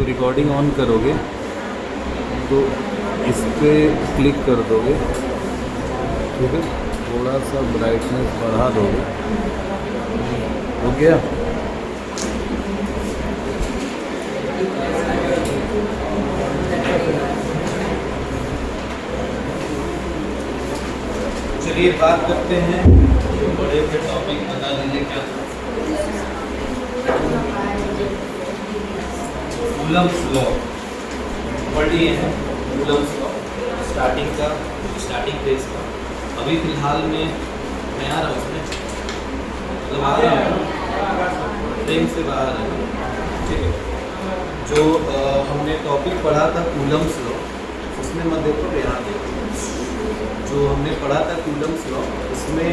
तो recording on करोगे तो इस पर क्लिक कर दोगे, ठीक है, थोड़ा सा ब्राइटनेस बढ़ा दोगे, हो गया। चलिए बात करते हैं बड़े के टॉपिक, बता दीजिए क्या था। कूलम्ब्स लॉ पढ़ लिए हैं, कूलम्ब्स लॉ स्टार्टिंग फेज का। अभी फिलहाल में मैं आ रहा हूँ उसमें, मतलब आ रहा हूँ ट्रेन से बाहर है, ठीक है। जो हमने टॉपिक पढ़ा था कूलम्ब्स लॉ, उसमें मत देखो, यहाँ देखो, जो हमने पढ़ा था कूलम्ब्स लॉ, उसमें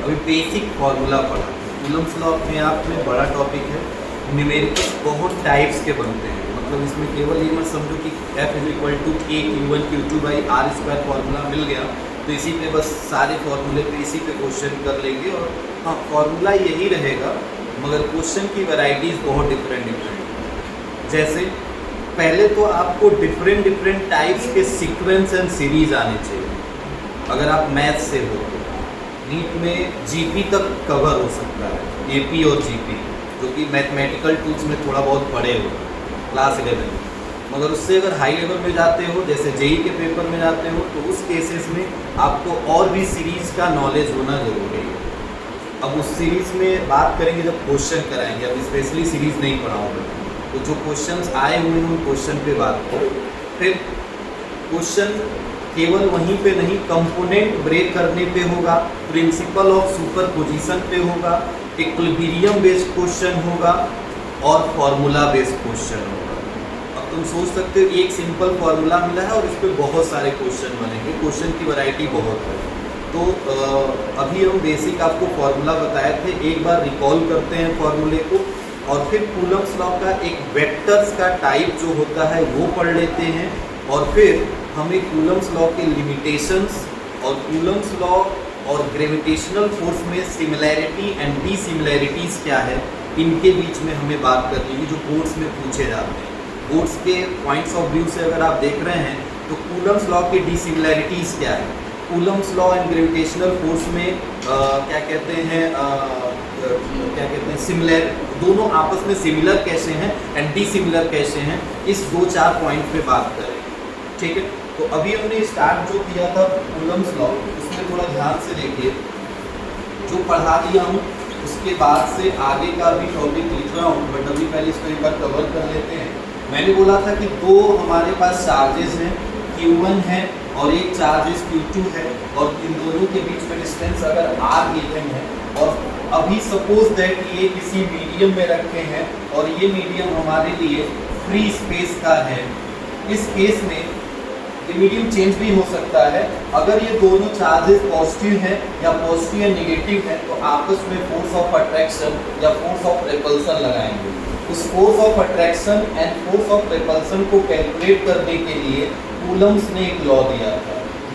अभी बेसिक फॉर्मूला पढ़ा। कूलम्ब्स लॉ अपने आप में बड़ा टॉपिक है। न्यूमेरिकल्स बहुत टाइप्स के बनते हैं, मतलब इसमें केवल ये मत समझो कि F = K Q1 Q2/R² formula मिल गया तो इसी पे बस सारे फार्मूले पे इसी पे क्वेश्चन कर लेंगे। और हाँ, फार्मूला यही रहेगा मगर क्वेश्चन की वैरायटीज़ बहुत डिफरेंट। जैसे पहले तो आपको डिफरेंट टाइप्स के सीक्वेंस एंड सीरीज आने चाहिए। अगर आप मैथ से हो तो नीट में जीपी तक कवर हो सकता है, एपी और जीपी, जो कि मैथमेटिकल टूल्स में थोड़ा बहुत पढ़े हो क्लास 11 में। मगर उससे अगर हाई लेवल में जाते हो, जैसे जेई के पेपर में जाते हो, तो उस केसेस में आपको और भी सीरीज़ का नॉलेज होना जरूरी है। अब उस सीरीज़ में बात करेंगे जब क्वेश्चन कराएंगे, अब स्पेशली सीरीज़ नहीं पढ़ाऊँगा, तो जो क्वेश्चंस आए हुए हैं उन क्वेश्चन पे बात करो। फिर क्वेश्चन केवल वहीं पे नहीं, कंपोनेंट ब्रेक करने पे होगा, प्रिंसिपल ऑफ सुपरपोजिशन पे होगा, इक्विलिब्रियम बेस्ड क्वेश्चन होगा और फार्मूला बेस्ड क्वेश्चन होगा। अब तुम सोच सकते हो एक सिंपल फार्मूला मिला है और इस पर बहुत सारे क्वेश्चन बनेंगे, क्वेश्चन की वैरायटी बहुत है। तो अभी हम बेसिक आपको फार्मूला बताए थे, एक बार रिकॉल करते हैं फार्मूले को, और फिर कूलम्ब्स लॉ का एक वेक्टर्स का टाइप जो होता है वो पढ़ लेते हैं। और फिर हमें कूलम्ब्स लॉ के लिमिटेशंस और कूलम्ब्स लॉ और ग्रेविटेशनल फोर्स में सिमिलैरिटी एंड डिसिमिलैरिटीज़ क्या है, इनके बीच में हमें बात करनी है, जो बोर्ड्स में पूछे जाते हैं। बोर्ड्स के पॉइंट्स ऑफ व्यू से अगर आप देख रहे हैं तो कूलम्ब्स लॉ की डिसिमिलैरिटीज़ क्या है, Coulomb's law and gravitational force में क्या कहते हैं सिमिलर, दोनों आपस में सिमिलर कैसे हैं एंड डिसिमिलर कैसे हैं, इस 2-4 पॉइंट पे बात करें, ठीक है। तो अभी हमने स्टार्ट जो किया था कूलम्ब्स लॉ, उसमें थोड़ा ध्यान से देखिए, जो पढ़ा दिया हूँ उसके बाद से आगे का भी टॉपिक लिख रहा हूँ, बट अभी पहले इसको एक बार कवर कर लेते हैं। मैंने बोला था कि दो हमारे पास चार्जेस हैं, Q1 है और एक चार्जेस Q2 है, और इन दोनों के बीच में डिस्टेंस अगर R गिवन है, और अभी सपोज दैट ये किसी मीडियम में रखे हैं और ये मीडियम हमारे लिए फ्री स्पेस का है। इस केस में ये मीडियम चेंज भी हो सकता है। अगर ये दोनों चार्जेस पॉजिटिव हैं या पॉजिटिव या नेगेटिव हैं तो आपस में फोर्स ऑफ अट्रैक्शन या फोर्स ऑफ रिपल्सन लगाएंगे। उस force of attraction and force of repulsion को कैलकुलेट करने के लिए कूलम्ब्स ने एक लॉ दिया था।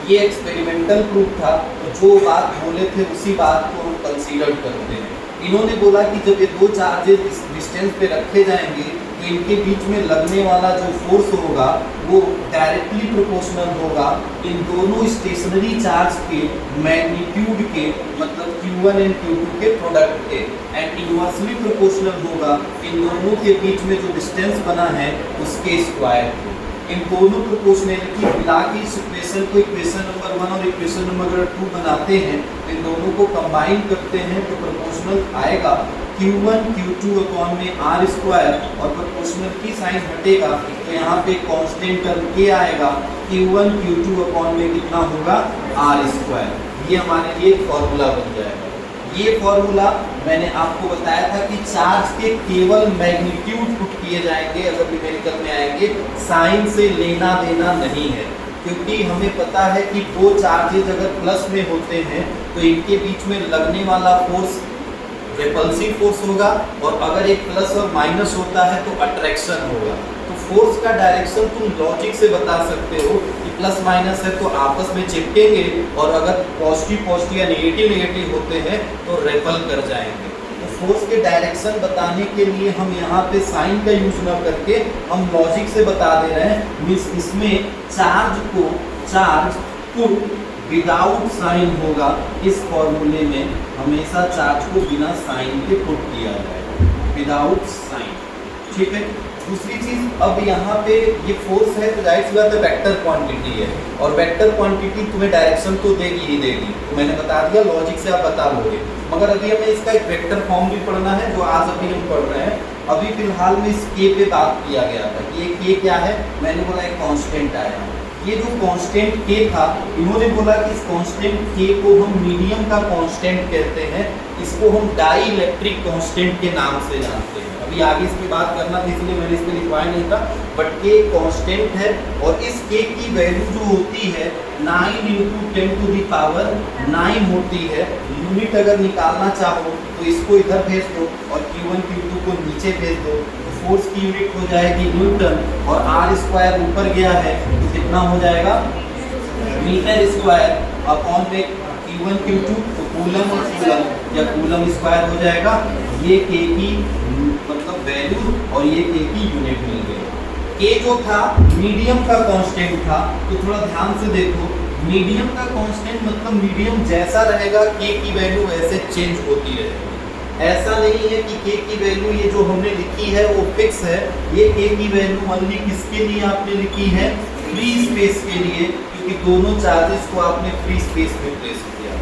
ये एक्सपेरिमेंटल प्रूफ था, तो जो बात बोले थे उसी बात को हम कंसीडर करते हैं। इन्होंने बोला कि जब ये दो चार्जेस इस डिस्टेंस पे रखे जाएंगे तो इनके बीच में लगने वाला जो फोर्स होगा वो डायरेक्टली प्रोपोर्शनल होगा इन दोनों स्टेशनरी चार्ज के मैग्नीट्यूड के, मतलब Q1 एंड Q2 के प्रोडक्ट के, एंड इनवर्सली प्रोपोर्शनल होगा इन दोनों के बीच में जो डिस्टेंस बना है उसके स्क्वायर के। इन दोनों प्रोपोर्शनैलिटी मिला के इस इक्वेशन को इक्वेशन नंबर 1 और इक्वेशन नंबर 2 बनाते हैं, तो इन दोनों को कंबाइन करते हैं तो प्रोपोर्शनल आएगा Q1 Q2 अपॉन में R², और प्रोपोर्शनल की साइन हटेगा तो यहाँ पे कांस्टेंट टर्म K आएगा, Q1 Q2 अपॉन में कितना होगा R²। ये हमारे लिए फॉर्मूला बन जाएगा। ये फॉर्मूला मैंने आपको बताया था कि चार्ज के केवल मैग्नीट्यूड पुट किए जाएंगे अगर न्यूमेरिकल में आएंगे, साइन से लेना देना नहीं है, क्योंकि हमें पता है कि दो चार्जेज अगर प्लस में होते हैं तो इनके बीच में लगने वाला फोर्स रिपल्सिव फोर्स होगा, और अगर एक प्लस और माइनस होता है तो अट्रैक्शन होगा। तो फोर्स का डायरेक्शन तुम लॉजिक से बता सकते हो कि प्लस माइनस है तो आपस में चिपकेंगे, और अगर पॉजिटिव पॉजिटिव या नेगेटिव नेगेटिव होते हैं तो रेपल कर जाएंगे। तो फोर्स के डायरेक्शन बताने के लिए हम यहाँ पे साइन का यूज ना करके हम लॉजिक से बता दे रहे हैं। मीन्स इसमें चार्ज पुट विदाउट साइन होगा। इस फॉर्मूले में हमेशा चार्ज को बिना साइन के पुट किया जाएगा, विदाउट साइन। ठीक है। दूसरी चीज, अब यहाँ पे ये फोर्स है तो जाहिर सी बात है वेक्टर क्वांटिटी है, और वेक्टर क्वांटिटी तुम्हें डायरेक्शन तो देगी ही देगी, तो मैंने बता दिया, लॉजिक से आप बता लोगे। मगर अभी हमें इसका एक वेक्टर फॉर्म भी पढ़ना है जो आज अभी हम पढ़ रहे हैं। अभी फिलहाल में इस के पे बात किया गया था कि ये के क्या है, मैंने बोला एक कांस्टेंट आया। ये जो कांस्टेंट के था, इन्होंने बोला कि इस कांस्टेंट के को हम मीडियम का कांस्टेंट कहते हैं, इसको हम डाई इलेक्ट्रिक कांस्टेंट के नाम से जानते हैं। अभी आगे इस पे बात करना था इसलिए मैंने इस पे लिखवाया नहीं था, बट के कांस्टेंट है और इस के की वैल्यू जो होती है 9 × 10⁹ होती है। यूनिट अगर निकालना चाहो तो इसको इधर भेज दो और Q1 Q2 को नीचे भेज दो, तो फोर्स की यूनिट हो जाएगी न्यूटन, और r² ऊपर गया है तो कितना हो जाएगा मीटर² अपॉन में Q1 Q2 तो कूलम और कूलम या कूलम स्क्वायर हो जाएगा। ये के की मतलब वैल्यू और ये के की यूनिट मिल गई। के जो था मीडियम का कांस्टेंट था, तो थोड़ा ध्यान से देखो, मीडियम का कांस्टेंट मतलब मीडियम जैसा रहेगा के की वैल्यू वैसे चेंज होती रहेगी। ऐसा नहीं है कि के की वैल्यू ये जो हमने लिखी है वो फिक्स है। ये के की वैल्यू ओनली किसके लिए आपने लिखी है, फ्री स्पेस के लिए, क्योंकि दोनों चार्जेस को आपने फ्री स्पेस में प्लेस किया।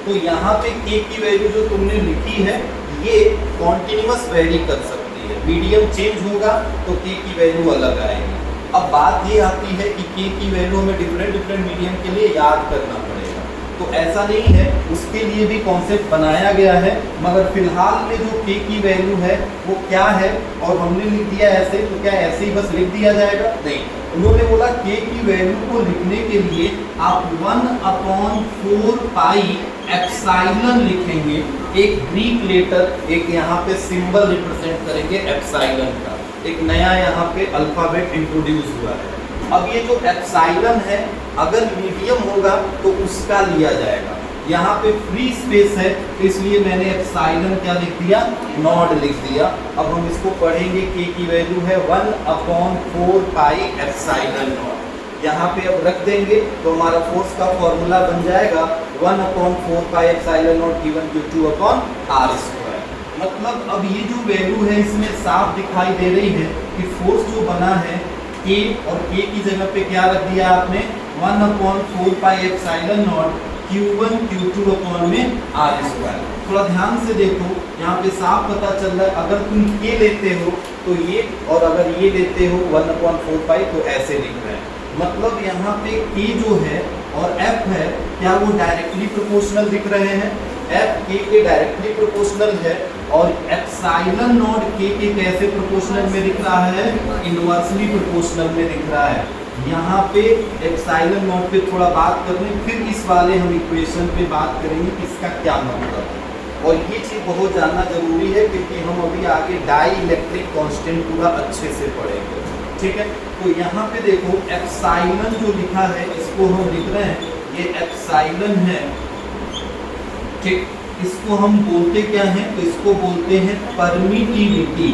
तो यहाँ पे के की वैल्यू जो तुमने लिखी है ये कॉन्टिन्यूअस वेरी कर सकती है। मीडियम चेंज होगा तो के की वैल्यू अलग आएगी। अब बात ये आती है कि के की वैल्यू हमें डिफरेंट मीडियम के लिए याद करना पड़ेगा, तो ऐसा नहीं है, उसके लिए भी कॉन्सेप्ट बनाया गया है। मगर फिलहाल में जो के की वैल्यू है वो क्या है, और हमने लिख दिया ऐसे, तो क्या ऐसे ही बस लिख दिया जाएगा? नहीं, उन्होंने बोला के की वैल्यू को लिखने के लिए आप 1/4 पाई एप्सिलॉन लिखेंगे। एक ग्रीक लेटर, एक यहाँ पे सिंबल रिप्रेजेंट करेंगे एप्सिलॉन का, एक नया यहाँ पे अल्फाबेट इंट्रोड्यूस हुआ है। अब ये जो एप्सिलॉन है अगर मीडियम होगा तो उसका लिया जाएगा। यहाँ पे फ्री स्पेस है इसलिए मैंने एप्सिलॉन क्या लिख दिया, नॉट लिख दिया। अब हम इसको पढ़ेंगे, के की वैल्यू है 1/4 पाई एप्सिलॉन नॉट। यहाँ पे अब रख देंगे तो हमारा फोर्स का फॉर्मूला बन जाएगा 1/4 pi epsilon not Q1 Q2 upon r²। मतलब अब ये जो वैल्यू है इसमें साफ दिखाई दे रही है कि फोर्स जो बना है के, और के की जगह पे क्या रख दिया आपने 1/4 pi epsilon not Q1 Q2 upon में r²। थोड़ा ध्यान से देखो, यहाँ पे साफ पता चल रहा है, अगर तुम के लेते हो तो ये, और अगर ये लेते हो 1/4 पाई तो ऐसे लिख रहे हैं। मतलब यहाँ पे के जो है और F है, क्या वो डायरेक्टली प्रोपोर्शनल दिख रहे हैं? F के डायरेक्टली प्रोपोर्शनल है, और एप्सिलॉन नॉट के कैसे प्रोपोर्शनल में दिख रहा है? इनवर्सली प्रोपोर्शनल में दिख रहा है। यहाँ पे एप्सिलॉन नॉट पे थोड़ा बात कर लें, फिर इस वाले हम इक्वेशन पे बात करेंगे कि इसका क्या मतलब है। और ये चीज़ बहुत जानना जरूरी है क्योंकि हम अभी आगे डाई इलेक्ट्रिक कांस्टेंट पूरा अच्छे से पढ़ेंगे। ठीक है, तो यहाँ पे देखो एप्सिलॉन जो लिखा है इसको हम लिख रहे हैं, ये एप्सिलॉन है। ठीक, इसको हम बोलते क्या हैं? तो इसको बोलते हैं परमिटिविटी।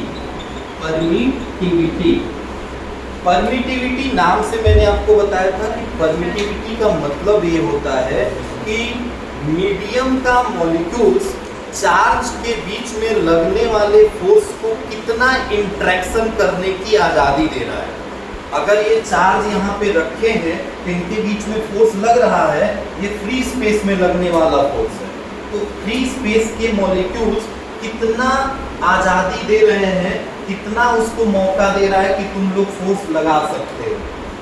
परमिटिविटी नाम से मैंने आपको बताया था कि परमिटिविटी का मतलब ये होता है कि मीडियम का मॉलिक्यूल्स चार्ज के बीच में लगने वाले फोर्स को कितना इंट्रैक्शन करने की आज़ादी दे रहा है। अगर ये चार्ज यहाँ पे रखे हैं तो इनके बीच में फोर्स लग रहा है, ये फ्री स्पेस में लगने वाला फोर्स है। तो फ्री स्पेस के मॉलिक्यूल्स कितना आज़ादी दे रहे हैं, कितना उसको मौका दे रहा है कि तुम लोग फोर्स लगा सकते हो।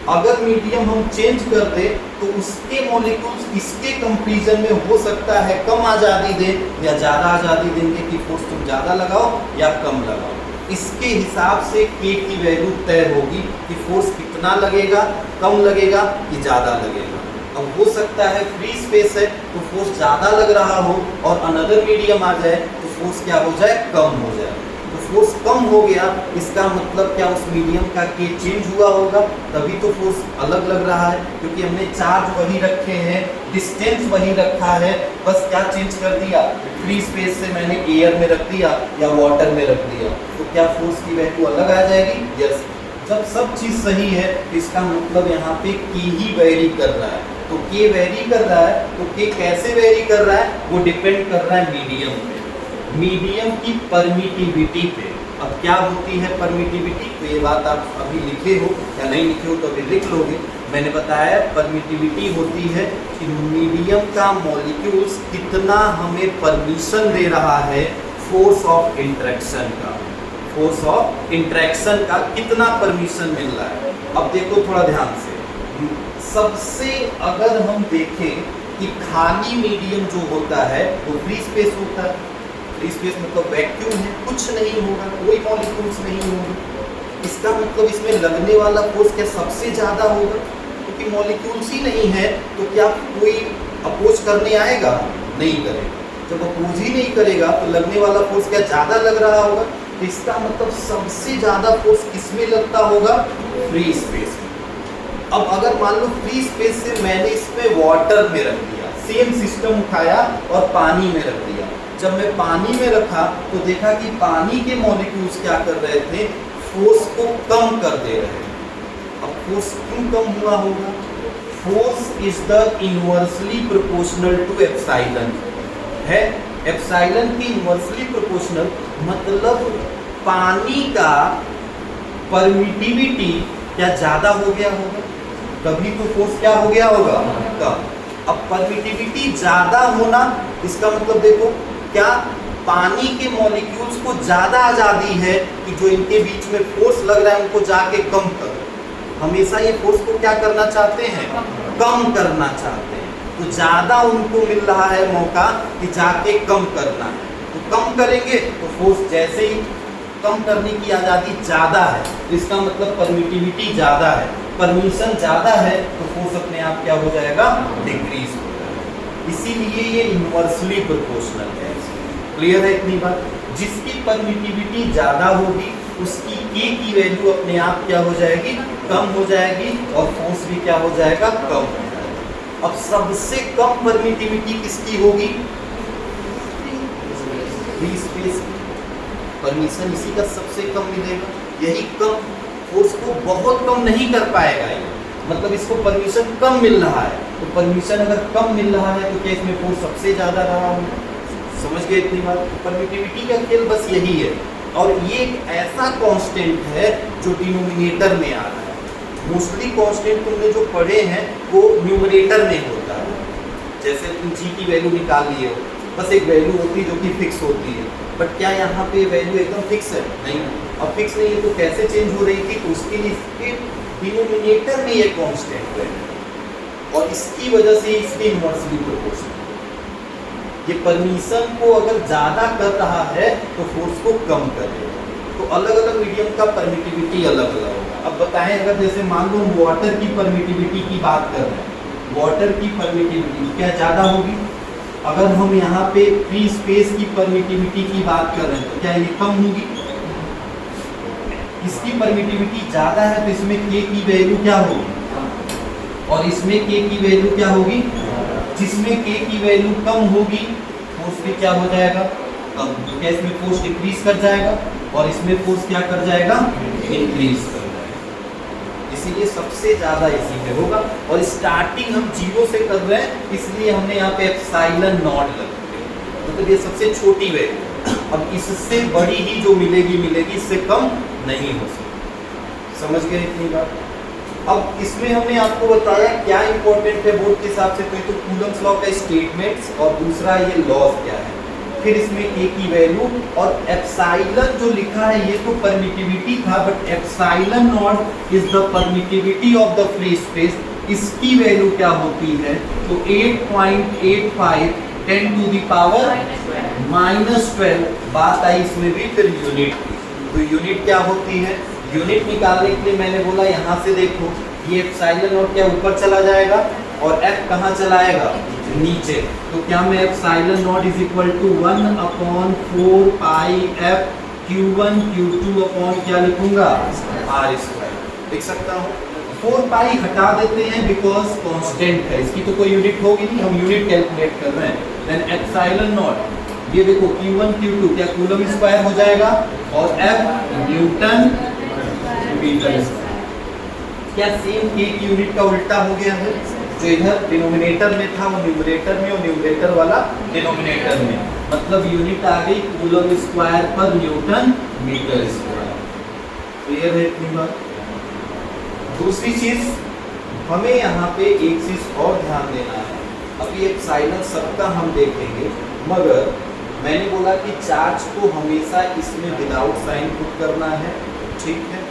अगर मीडियम हम चेंज कर दे तो उसके मॉलिक्यूल्स इसके कंपैरिजन में हो सकता है कम आज़ादी दे या ज़्यादा आज़ादी देंगे कि फोर्स तुम ज़्यादा लगाओ या कम लगाओ। इसके हिसाब से के की वैल्यू तय होगी कि फोर्स कितना लगेगा, कम लगेगा कि ज़्यादा लगेगा। अब हो सकता है फ्री स्पेस है तो फोर्स ज़्यादा लग रहा हो और अनदर मीडियम आ जाए तो फोर्स क्या हो जाए, कम हो जाए। तो फोर्स कम हो गया, इसका मतलब क्या उस मीडियम का के चेंज हुआ होगा, तभी तो फोर्स अलग लग रहा है, क्योंकि हमने चार्ज वही रखे हैं, डिस्टेंस वही रखा है, बस क्या चेंज कर दिया, फ्री स्पेस से मैंने एयर में रख दिया या वाटर में रख दिया, तो क्या फोर्स की वैल्यू अलग आ जाएगी? यस। जब सब चीज़ सही है तो इसका मतलब यहाँ पे के ही वेरी कर रहा है, तो के वेरी कर रहा है, तो के कैसे वेरी कर रहा है, वो डिपेंड कर रहा है मीडियम पे, मीडियम की परमिटिविटी पे। अब क्या होती है परमिटिविटी, तो ये बात आप अभी लिखे हो या नहीं लिखे हो तो अभी लिख लोगे। मैंने बताया परमिटिविटी होती है कि मीडियम का मॉलिक्यूल्स कितना हमें परमिशन दे रहा है फोर्स ऑफ इंटरेक्शन का, फोर्स ऑफ इंटरेक्शन का कितना परमिशन मिल रहा है। अब देखो थोड़ा ध्यान से, सबसे अगर हम देखें कि खाली मीडियम जो होता है वो फ्री स्पेस होता है, फ्री स्पेस मतलब वैक्यूम है, कुछ नहीं होगा, कोई मॉलिक्यूल्स नहीं होंगे, इसका मतलब इसमें लगने वाला फोर्स क्या सबसे ज़्यादा होगा, क्योंकि मॉलिक्यूल्स ही नहीं है, तो क्या कोई अपोज करने आएगा? नहीं करेगा। जब अपोज ही नहीं करेगा तो लगने वाला फोर्स क्या ज़्यादा लग रहा होगा, तो इसका मतलब सबसे ज़्यादा फोर्स किसमें लगता होगा? फ्री स्पेस में। अब अगर मान लो फ्री स्पेस से मैंने इसमें वाटर में रख दिया, सेम सिस्टम उठाया और पानी में रख दिया, जब मैं पानी में रखा तो देखा कि पानी के मॉलिक्यूल्स क्या कर रहे थे, फोर्स को कम कर दे रहे हैं। अब फोर्स क्यों कम हुआ होगा? Force is the inversely proportional to epsilon है, एप्सिलॉन की इनवर्सली प्रोपोर्शनल, मतलब पानी का परमिटिविटी क्या ज़्यादा हो गया होगा, तभी तो फोर्स क्या हो गया होगा? कम। अब परमिटिविटी ज़्यादा होना, इसका मतलब देखो क्या पानी के मॉलिक्यूल्स को ज़्यादा आज़ादी है कि जो इनके बीच में फोर्स लग रहा है उनको जाके कम कर, हमेशा ये फोर्स को क्या करना चाहते हैं? कम करना चाहते हैं, तो ज़्यादा उनको मिल रहा है मौका कि जाके कम करना है, तो कम करेंगे तो फोर्स जैसे ही कम करने की आज़ादी ज़्यादा है, तो इसका मतलब परमिटिविटी ज़्यादा है, परमिशन ज़्यादा है, तो फोर्स अपने आप क्या हो जाएगा? डिक्रीज हो जाएगा। इसीलिए ये इनवर्सली प्रोपोर्शनल है। क्लियर है इतनी बात? जिसकी परमिटिविटी ज़्यादा होगी उसकी के की वैल्यू अपने आप क्या हो जाएगी? कम हो जाएगी, और फोर्स भी क्या हो जाएगा? कम हो जाएगा। अब सबसे कम परमिटिविटी किसकी होगी? फ्री स्पेस परमिशन इसी का सबसे कम मिलेगा, यही कम फोर्स को बहुत कम नहीं कर पाएगा ये, मतलब इसको परमिशन कम मिल रहा है, तो परमिशन अगर कम मिल रहा है तो क्या इसमें फोर्स सबसे ज़्यादा रहा होगा? समझ गए इतनी बात? परमिटिविटी का खेल बस यही है, और ये एक ऐसा कांस्टेंट है जो डिनोमिनेटर में आ रहा है। मोस्टली कांस्टेंट तुमने जो पढ़े हैं वो न्यूमरेटर में होता है, जैसे तुम जी की वैल्यू निकाल लिए हो, बस एक वैल्यू होती है जो कि फिक्स होती है, बट क्या यहाँ पे वैल्यू एकदम फिक्स है? नहीं। अब फिक्स नहीं है तो कैसे चेंज हो रही थी? तो उसके लिए इसके डिनोमिनेटर में ये कांस्टेंट है, और इसकी वजह से इसकी इनवर्सली प्रोपोर्शनल। ये परमिशन को अगर ज़्यादा कर रहा है तो फोर्स को कम करेगा, तो अलग अलग मीडियम का परमिटिविटी अलग अलग होगा। अब बताएं, अगर जैसे मान लो वाटर की परमिटिविटी की बात कर रहे हैं, वाटर की परमिटिविटी क्या ज़्यादा होगी? अगर हम यहाँ पे फ्री स्पेस की परमिटिविटी की बात कर रहे हैं तो क्या ये कम होगी? इसकी परमिटिविटी ज़्यादा है तो इसमें के की वैल्यू क्या होगी, और इसमें के की वैल्यू क्या होगी? जिसमें के की वैल्यू कम होगी फोर्स भी क्या हो जाएगा? कम। तो क्या इसमें फोर्स डिक्रीज कर जाएगा, और इसमें फोर्स क्या कर जाएगा? इंक्रीज कर जाएगा। इसीलिए सबसे ज़्यादा इसी में होगा, और स्टार्टिंग हम जीरो से कर रहे हैं इसलिए हमने यहाँ पे एप्सिलॉन नॉट लग दिया, मतलब ये सबसे छोटी वैल्यू। अब इससे बड़ी ही जो मिलेगी, इससे कम नहीं हो सकती। समझ गए इतनी बात? अब इसमें हमने आपको बताया क्या इंपॉर्टेंट है बोर्ड के हिसाब से, तो कूलम्स लॉ का स्टेटमेंट्स, और दूसरा ये लॉज क्या है, फिर इसमें के की वैल्यू, और एप्सिलॉन जो लिखा है ये तो परमिटिविटी था, but epsilon not is the permittivity of the free space, इसकी वैल्यू क्या होती है? तो 8.85 10 to the power -12। बात आई इसमें भी फिर यूनिट की, तो यूनिट क्या होती है? यूनिट निकालने के लिए मैंने बोला यहाँ से देखो, ये एप्सिलॉन नॉट क्या ऊपर चला जाएगा, और एफ कहाँ चला आएगा? नीचे। तो क्या मैं epsilon not is equal to 1/4 pi F Q1 Q2 upon क्या लिखूंगा R स्क्वायर लिख सकता हूँ। 4 पाई हटा देते हैं बिकॉज कांस्टेंट है, इसकी तो कोई यूनिट होगी नहीं, हम यूनिट कैलकुलेट कर रहे हैं। देन एप्सिलॉन नॉट, ये देखो Q1 Q2 क्या कूलम स्क्वायर हो जाएगा और F न्यूटन मीटर स्क्वायर। क्या सेम K की यूनिट का उल्टा हो गया है, जो इधर डिनोमिनेटर में था वो न्यूमरेटर में और न्यूमरेटर वाला डिनोमिनेटर में, मतलब यूनिट आ गई कूलम स्क्वायर पर न्यूटन मीटर स्क्वायर। क्लियर है इतनी बात। दूसरी चीज हमें यहाँ पे एक चीज और ध्यान देना है, अभी एप्सिलॉन सबका हम देखेंगे, मगर मैंने बोला कि चार्ज को हमेशा इसमें विदाउट साइन पुट करना है, ठीक है।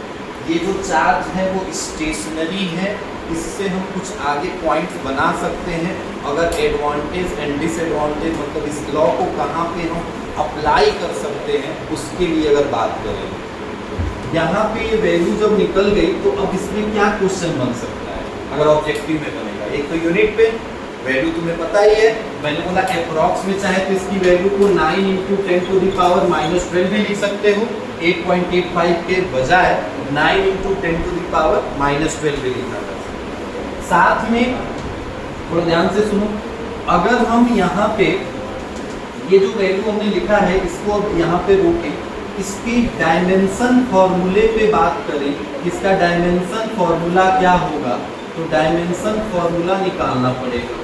ये जो चार्ज है वो स्टेशनरी है, इससे हम कुछ आगे पॉइंट्स बना सकते हैं। अगर एडवांटेज एंड डिसएडवांटेज मतलब इस लॉ को कहाँ पे हम अप्लाई कर सकते हैं उसके लिए अगर बात करें, यहाँ पे ये वैल्यू जब निकल गई तो अब इसमें क्या क्वेश्चन बन सकता है अगर ऑब्जेक्टिव में बनेगा। एक तो यूनिट पे वैल्यू तुम्हें पता ही है, मैंने बोला अप्रॉक्स में चाहे तो इसकी वैल्यू को 9 × 10⁻⁻12 भी लिख सकते हो, 8.85 के बजाय 9 × 10⁻⁻12 भी लिखा जा सकता है। साथ में थोड़ा ध्यान से सुनो, अगर हम यहाँ पे ये जो वैल्यू हमने लिखा है इसको अब यहाँ पे रोकें, इसकी डायमेंशन फॉर्मूले पे बात करें, इसका डायमेंशन फॉर्मूला क्या होगा, तो डायमेंशन फॉर्मूला निकालना पड़ेगा।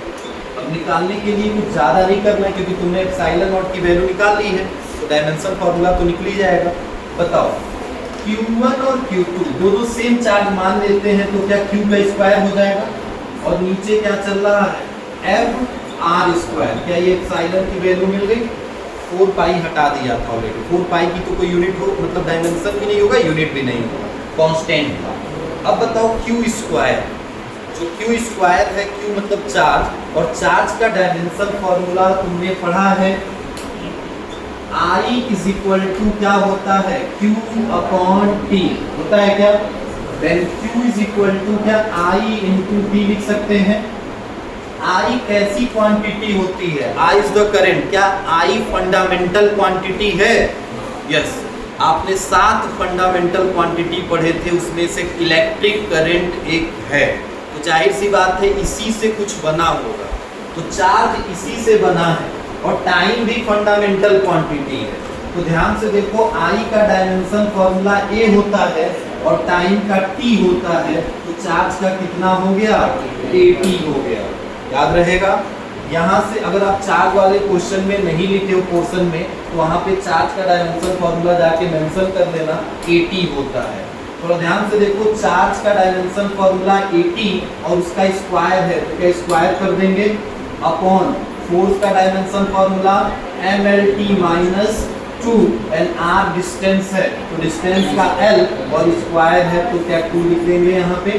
अब निकालने के लिए कुछ ज़्यादा नहीं करना है क्योंकि तुमने एप्सिलॉन नॉट की वैल्यू निकाल ली है, तो डायमेंशन फॉर्मूला तो निकल ही जाएगा। बताओ Q1 और Q2 दोनों सेम चार्ज मान लेते हैं तो क्या Q का स्क्वायर हो जाएगा, और नीचे क्या चल रहा है F R स्क्वायर, क्या ये एप्सिलॉन की वैल्यू मिल गई। 4 पाई हटा दिया था ऑलरेडी, 4 पाई की तो कोई यूनिट हो मतलब डायमेंशन भी नहीं होगा, यूनिट भी नहीं होगा, कांस्टेंट था। अब बताओ Q स्क्वायर, जो Q स्क्वायर है, Q मतलब चार्ज, और चार्ज का डायमेंशन फॉर्मूला तुमने पढ़ा है, I = क्या होता है Q/T होता है क्या, देन Q = क्या I × T लिख सकते हैं। I कैसी क्वांटिटी होती है, I इज द करंट, क्या I फंडामेंटल क्वांटिटी है। यस, आपने 7 फंडामेंटल क्वांटिटी पढ़े थे, उसमें से इलेक्ट्रिक करंट एक है, तो जाहिर सी बात है इसी से कुछ बना होगा, तो चार्ज इसी से बना है, और टाइम भी फंडामेंटल क्वांटिटी है। तो ध्यान से देखो, I का डायमेंशन फॉर्मूला A होता है और टाइम का T होता है, तो चार्ज का कितना हो गया AT हो गया, याद रहेगा। यहाँ से अगर आप चार्ज वाले क्वेश्चन में नहीं लिखे हो पोर्शन में, तो वहाँ पे चार्ज का डायमेंशन फॉर्मूला जाके मेंशन कर देना, AT होता है। थोड़ा ध्यान से देखो, चार्ज का डायमेंशन फॉर्मूला AT और उसका स्क्वायर है, तो क्या स्क्वायर कर देंगे अपॉन फोर्स का dimension formula MLT-2 and R distance है, तो डिस्टेंस का L और स्क्वायर है, तो क्या 2 लिख देंगे यहाँ पे।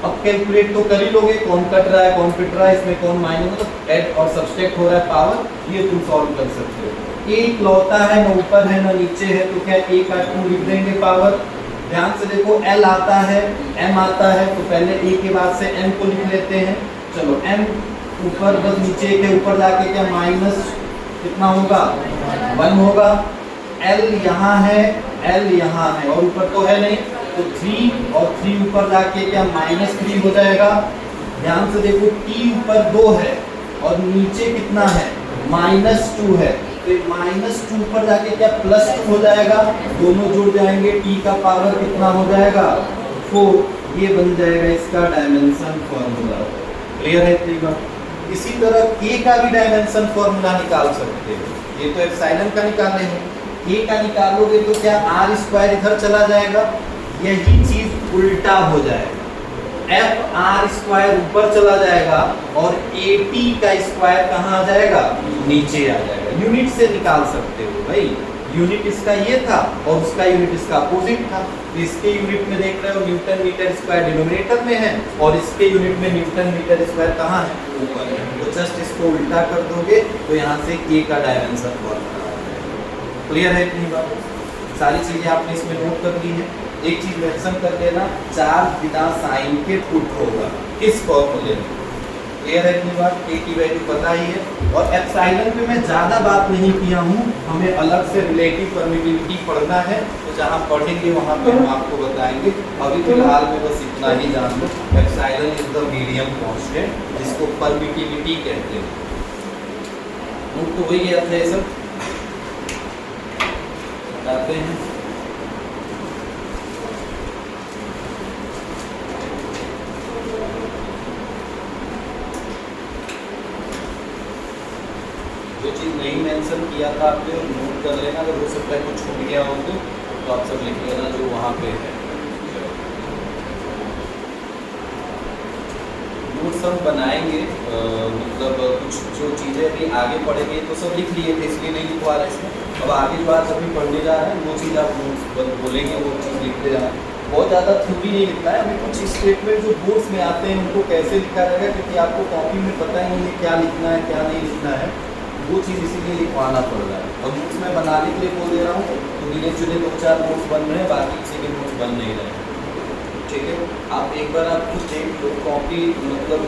अब कैलकुलेट तो कर ही लोगे, कौन कट रहा है कौन फिट रहा है, इसमें कौन माइनस मतलब ऐड और सब्सट्रैक्ट हो रहा है पावर, ये तुम सॉल्व कर सकते हो। एक लौता है, ना ऊपर है ना नीचे है, तो क्या A का 2 लिख देंगे पावर। ध्यान से देखो, L आता है M आता है, तो पहले A के बाद से M को लिख लेते हैं। चलो M ऊपर बस नीचे के ऊपर जाके क्या माइनस कितना होगा 1 होगा, L यहाँ है L यहाँ है और ऊपर तो है नहीं, तो 3 और 3 ऊपर जाके क्या -3 हो जाएगा। ध्यान से देखो, T ऊपर 2 है और नीचे कितना है -2 है, तो -2 ऊपर जाके क्या +2 हो जाएगा, दोनों जुड़ जाएंगे, T का पावर कितना हो जाएगा 4, ये बन जाएगा इसका डायमेंशन फॉर्मूला। क्लियर है इतनी बात। इसी तरह K का भी डायमेंशन फॉर्मूला निकाल सकते हो, ये तो एप्सिलॉन का निकाले हैं, K का निकालोगे तो क्या R² इधर चला जाएगा, यही चीज उल्टा हो जाएगा, FR² ऊपर चला जाएगा और AT का स्क्वायर कहाँ आ जाएगा नीचे आ जाएगा। यूनिट से निकाल सकते हो भाई, यूनिट इसका ये था और उसका यूनिट इसका अपोजिट था, तो इसके यूनिट में देख रहे हो न्यूटन मीटर स्क्वायर डिनोमिनेटर में है और इसके यूनिट में न्यूटन मीटर स्क्वायर कहाँ है ऊपर है, तो जस्ट इसको उल्टा कर दोगे तो यहाँ से K का डायमेंशन फॉर्मूला आ जाएगा। क्लियर है इतनी बात, सारी चीजें आपने इसमें नोट कर ली है। एक चीज मेंशन कर देना, चार्ज बिना साइन के पुट होगा किस फॉर्मूले में, क्लियर है इतनी बात, के की वैल्यू पता ही है। और एप्सिलॉन पे मैं ज़्यादा बात नहीं किया हूँ, हमें अलग से रिलेटिव परमिटिविटी पढ़ना है, तो जहाँ पढ़ेंगे वहाँ पे हम आपको बताएंगे। अभी फिलहाल में बस इतना ही जान लो, epsilon is the medium constant जिसको परमिटिविटी कहते हैं। तो वही गया था ये सब बताते हैं। जो चीज़ नहीं मेंशन किया था आपने नोट कर लेना, अगर हो सकता है कुछ छूट गया हो तो आप सब लिख लेना जो वहाँ पे है। नोट्स हम बनाएंगे, मतलब कुछ जो चीज़ें अभी आगे पढ़ेंगे तो सब लिख लिए थे इसलिए नहीं लिखवा रहे इसमें। अब आगे जो आज अभी पढ़ने जा रहे हैं वो चीज़ आप नोट्स बोलेंगे, वो चीज़ लिखते जाना। बहुत ज़्यादा थ्योरी नहीं लिखना है, अभी कुछ स्टेटमेंट जो बोर्ड्स में आते हैं उनको कैसे लिखा जाएगा, क्योंकि आपको कॉपी में पता ही नहीं है क्या लिखना है क्या नहीं लिखना है, वो चीज़ इसीलिए लिखवाना पड़ रहा है। और नोट्स मैं बनाने के लिए बोल दे रहा हूँ, तो गिने चुने 2-4 नोट्स बन रहे हैं, बाकी किसी के नोट्स बन नहीं रहे हैं। ठीक है, आप एक बार आप खुद देख लो कॉपी, मतलब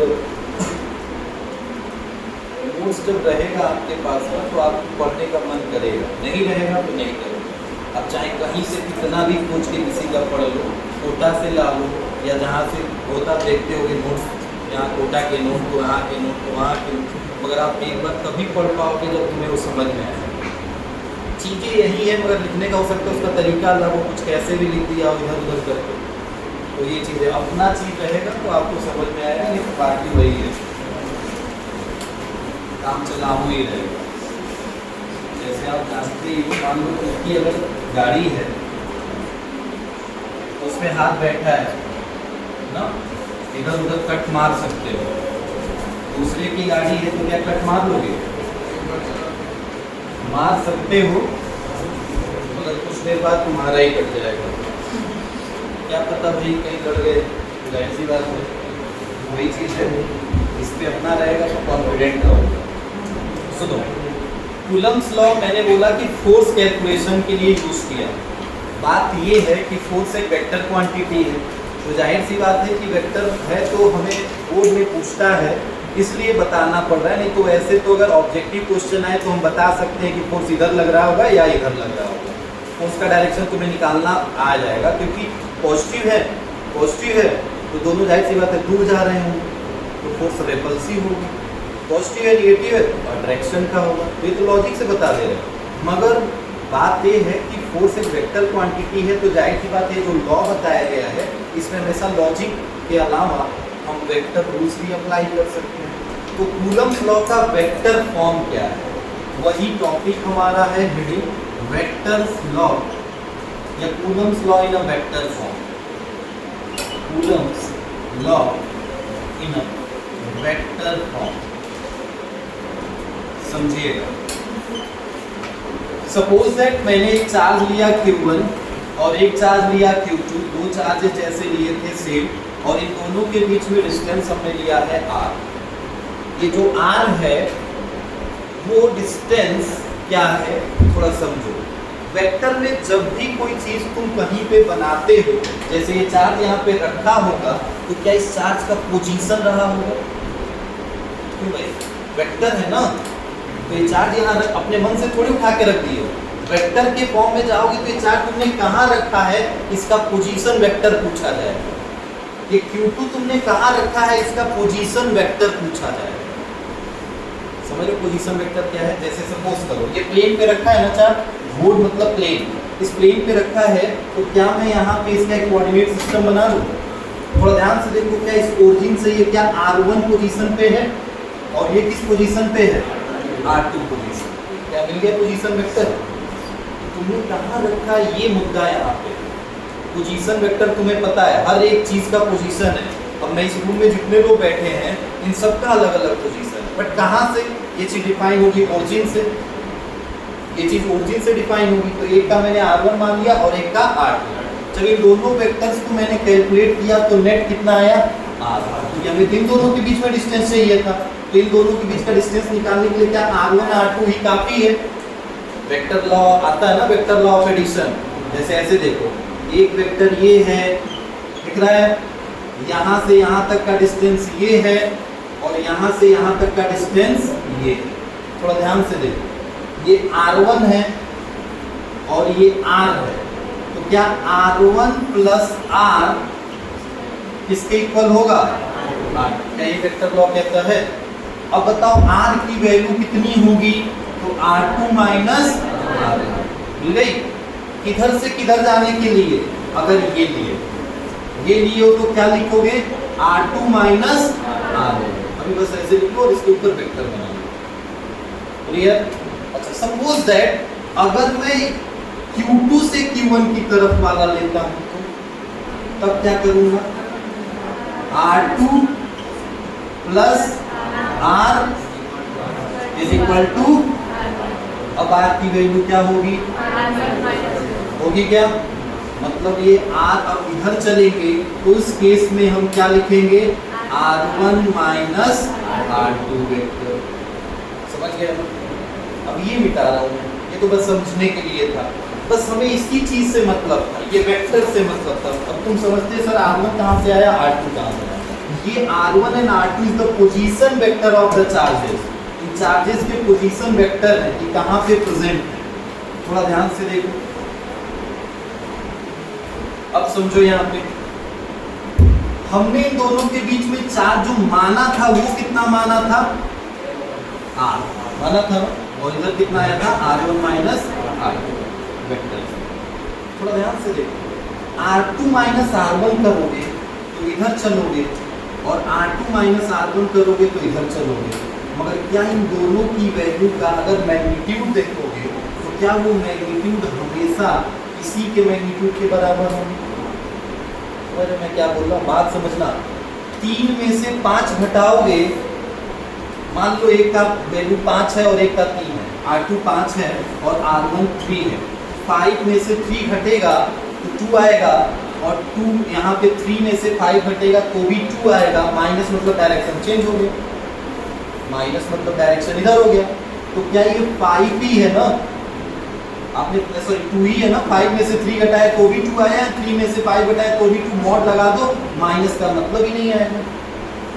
नोट्स जब रहेगा आपके पास में तो आपको पढ़ने का मन करेगा, नहीं रहेगा तो नहीं करेगा। अब चाहे कहीं से कितना भी पूछ के किसी का पढ़ लो, कोटा से ला लो या जहाँ से होता देखते होगे नोट्स, यहाँ कोटा के नोट को यहाँ के नोट को वहाँ के, मगर आप एक बार तभी पढ़ पाओगे जब तुम्हें वो समझ में आए। चीज़ें यही है, मगर लिखने का हो सकता है उसका तरीका अलग हो, कुछ कैसे भी लिख दिया इधर उधर करके। तो ये चीज़ें अपना चीज़ रहेगा तो आपको समझ में आएगा, ये बाकी वही है, काम चलाऊ ही रहेगा। जैसे आप जानते ही मान लो कि अगर गाड़ी है उसमें हाथ बैठा है ना, इधर उधर कट मार सकते हो। दूसरे की गाड़ी है तो क्या कट मार लोगे? मार सकते हो, मगर कुछ देर बाद तुम्हारा ही कट जाएगा। क्या पता भाई कहीं लड़ गए, जाहिर सी बात है। वही चीज़ है, इस पे अपना रहेगा तो कॉन्फिडेंट रहोगे। सुनो, कूलम्स लॉ मैंने बोला कि फोर्स कैलकुलेशन के लिए यूज किया। बात ये है कि फोर्स एक वेक्टर क्वांटिटी है, तो जाहिर सी बात है कि वेक्टर है तो हमें बोर्ड में पूछता है इसलिए बताना पड़ रहा है। नहीं तो ऐसे तो अगर ऑब्जेक्टिव क्वेश्चन आए तो हम बता सकते हैं कि फोर्स इधर लग रहा होगा या इधर लग रहा होगा, फोर्स का डायरेक्शन तुम्हें निकालना आ जाएगा। क्योंकि पॉजिटिव है तो दोनों जाहिर सी बात है दूर जा रहे होंगे तो फोर्स रेपल्सिव होगी, पॉजिटिव है निगेटिव है और डायरेक्शन का होगा। तो ये तो लॉजिक से बता दे रहे हैं। मगर बात ये है कि फोर्स एक वेक्टर क्वांटिटी है, तो जाहिर सी बात है जो लॉ बताया गया है इसमें हमेशा लॉजिक के अलावा हम वेक्टर रूल्स भी अप्लाई कर सकते हैं। तो कूलम्स लॉ का वेक्टर फॉर्म क्या है, वही टॉपिक हमारा है हेडिंग वेक्टर्स लॉ या Coulomb's law in a vector form. Coulomb's law in a vector form, समझिएगा। सपोज दैट मैंने एक चार्ज लिया Q1 और एक चार्ज लिया Q2, दो चार्जेस जैसे लिए थे सेम, और इन दोनों के बीच में डिस्टेंस हमने लिया है R। ये जो R है वो डिस्टेंस क्या है थोड़ा समझो। वेक्टर में जब भी कोई चीज तुम कहीं पे बनाते हो, जैसे ये चार्ज यहाँ पे रखा होगा तो क्या इस चार्ज का पोजीशन रहा होगा? क्यों भाई, वेक्टर है ना, तो ये चार्ज यहाँ अपने मन से थोड़ी उठा के रख दिए। वेक्टर के फॉर्म में जाओगे तो ये चार्ज तुमने कहाँ रखा है इसका पोजीशन वेक्टर पूछा जाएगा। ये Q2 तुमने कहाँ रखा है इसका पोजीशन वेक्टर पूछा जाएगा। समझो पोजीशन वेक्टर क्या है। जैसे सपोज करो ये प्लेन पे रखा है ना चार्ज, बोर्ड मतलब प्लेन, इस प्लेन पे रखा है तो क्या मैं यहाँ पे इसका एक कोऑर्डिनेट सिस्टम बना लूँ? थोड़ा ध्यान से देखो, क्या इस ओरिजिन से ये क्या R1 पोजीशन पे है और ये किस पोजीशन पे है? R2 position. क्या मिल गया पोजीशन वेक्टर? तुमने कहाँ रखा है ये मुद्दा है यहाँ पे। पोजीशन वेक्टर तुम्हें पता है, हर एक चीज का पोजीशन है। अब मैं इस रूम में जितने लोग बैठे हैं इन सबका अलग अलग पोजीशन है, बट कहाँ से ये चीज डिफाइन होगी? ओरिजिन से। ये चीज ओरिजिन से डिफाइन होगी, तो एक का मैंने R1 मान लिया और एक का R2। जब इन दोनों वेक्टर्स को मैंने कैलकुलेट किया तो नेट कितना आया? R2। हमें इन दोनों के बीच में डिस्टेंस चाहिए था, तो इन दोनों के बीच का डिस्टेंस निकालने के लिए क्या R1 R2 ही काफी है? वेक्टर लॉ आता है ना, वेक्टर लॉ ऑफ एडिशन। जैसे ऐसे देखो, एक वेक्टर ये है, दिख रहा है, यहाँ से यहाँ तक का डिस्टेंस ये है और और यहाँ से यहाँ तक का डिस्टेंस ये है। थोड़ा ध्यान से देखो, ये R1 है और ये R है, तो क्या R1 प्लस R किसके इक्वल होगा? R। क्या ये वेक्टर लॉ कहता है? अब बताओ R की वैल्यू कितनी होगी? तो R2 माइनस R मिल गई। किधर से किधर जाने के लिए? अगर ये लिए हो तो क्या लिखोगे? R2 minus R। अभी बस ऐसे लिखो और इसके ऊपर वेक्टर बना लो। क्लियर? अच्छा, सपोज दैट अगर मैं Q2 से Q1 की तरफ वाला लेता हूं तो तब क्या करूंगा? R2 plus R is equal to, अब R की वैल्यू क्या होगी? होगी क्या? मतलब ये R अब इधर चलेंगे तो उस केस में हम क्या लिखेंगे? R1 minus R2 vector. समझ गए? अब ये मिटा रहा हूँ, ये तो बस समझने के लिए था, बस हमें इसी चीज से मतलब था, ये वेक्टर से मतलब था। अब तुम समझते सर R1 कहाँ से आया, R2 कहाँ से आया? ये R1 and R2 is the position vector of the charges. In charges के पोजीशन वेक्टर है कि कहाँ पे प्रेजेंट है। थोड़ा ध्यान से देखो, अब समझो यहाँ पे हमने इन दोनों के बीच में चार्ज जो माना था वो कितना माना था? R माना था, और इधर कितना आया था? R1 minus R2 vector. थोड़ा ध्यान से देखो, R2 माइनस R1 करोगे तो इधर चलोगे, और R2 माइनस R1 करोगे तो इधर चलोगे, मगर क्या इन दोनों की वैल्यू का अगर मैग्नीट्यूड देखोगे तो क्या वो मैग्नीट्यूड हमेशा इसी के मैग्नीट्यूड के बराबर होंगे? मैं क्या बोल रहा हूँ, बात समझना। 3 में से 5 घटाओगे, मान लो एक का वैल्यू 5 है और एक का 3 है, R2 5 है और R1 3 है। 5 में से 3 घटेगा तो 2 आएगा, और 2 यहाँ पे 3 में से 5 घटेगा तो भी 2 आएगा। माइनस मतलब डायरेक्शन चेंज हो गया, माइनस मतलब डायरेक्शन इधर हो गया। तो क्या ये 5 ही है ना? आपने सॉरी 2 ही है ना? 5 में से 3 घटाया तो भी 2 आया, 3 में से 5 घटाया तो भी 2, मॉड लगा दो, माइनस का मतलब ही नहीं आएगा।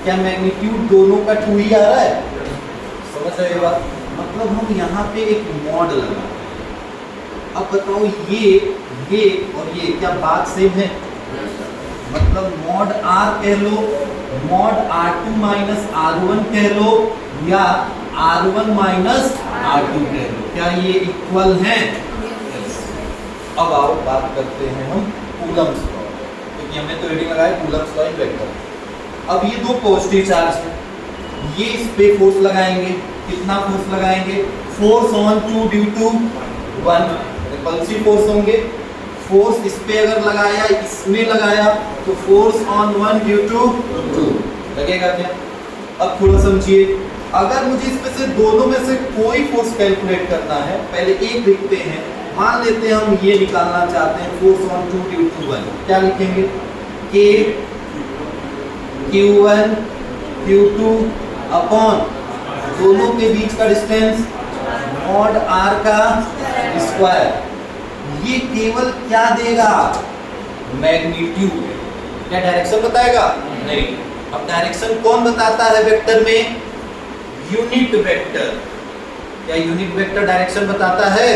क्या मैग्नीट्यूड दोनों का 2 ही आ रहा है? समझ रहे हो बात? मतलब हम यहाँ पे एक मॉड लगा रहे हैं। अब बताओ ये और ये क्या बात सेम है? मतलब मॉड R कह लो, मॉड R2 माइनस R1 कह लो, या R1 माइनस R2 कह लो, क्या ये इक्वल हैं? अब आओ बात करते हैं हम कूलम्ब्स लॉ, क्योंकि हमने तो रीडिंग लगाया कूलम्ब्स लॉ इन वेक्टर। अब ये दो पॉजिटिव चार्ज हैं, ये इस पे फोर्स लगाएंगे, कितना फोर्स लगाएंगे? Force on 2 due to 1 repulsive force होंगे। फोर्स इस पे अगर लगाया, इसमें लगाया तो फोर्स ऑन 1 ड्यू टू 2 लगेगा क्या? अब थोड़ा समझिए, अगर मुझे इसमें से दोनों में से कोई फोर्स कैलकुलेट करना है, पहले एक लिखते हैं। मान लेते हैं हम ये निकालना चाहते हैं फोर्स ऑन 2 ड्यू टू 1, क्या लिखेंगे? K Q1 Q2 अपॉन दोनों के बीच का डिस्टेंस मॉड R का स्क्वायर। ये केवल क्या देगा? मैग्नीट्यूड। क्या डायरेक्शन बताएगा? नहीं। अब डायरेक्शन कौन बताता है वेक्टर में? Unit vector. क्या यूनिट वेक्टर डायरेक्शन बताता है?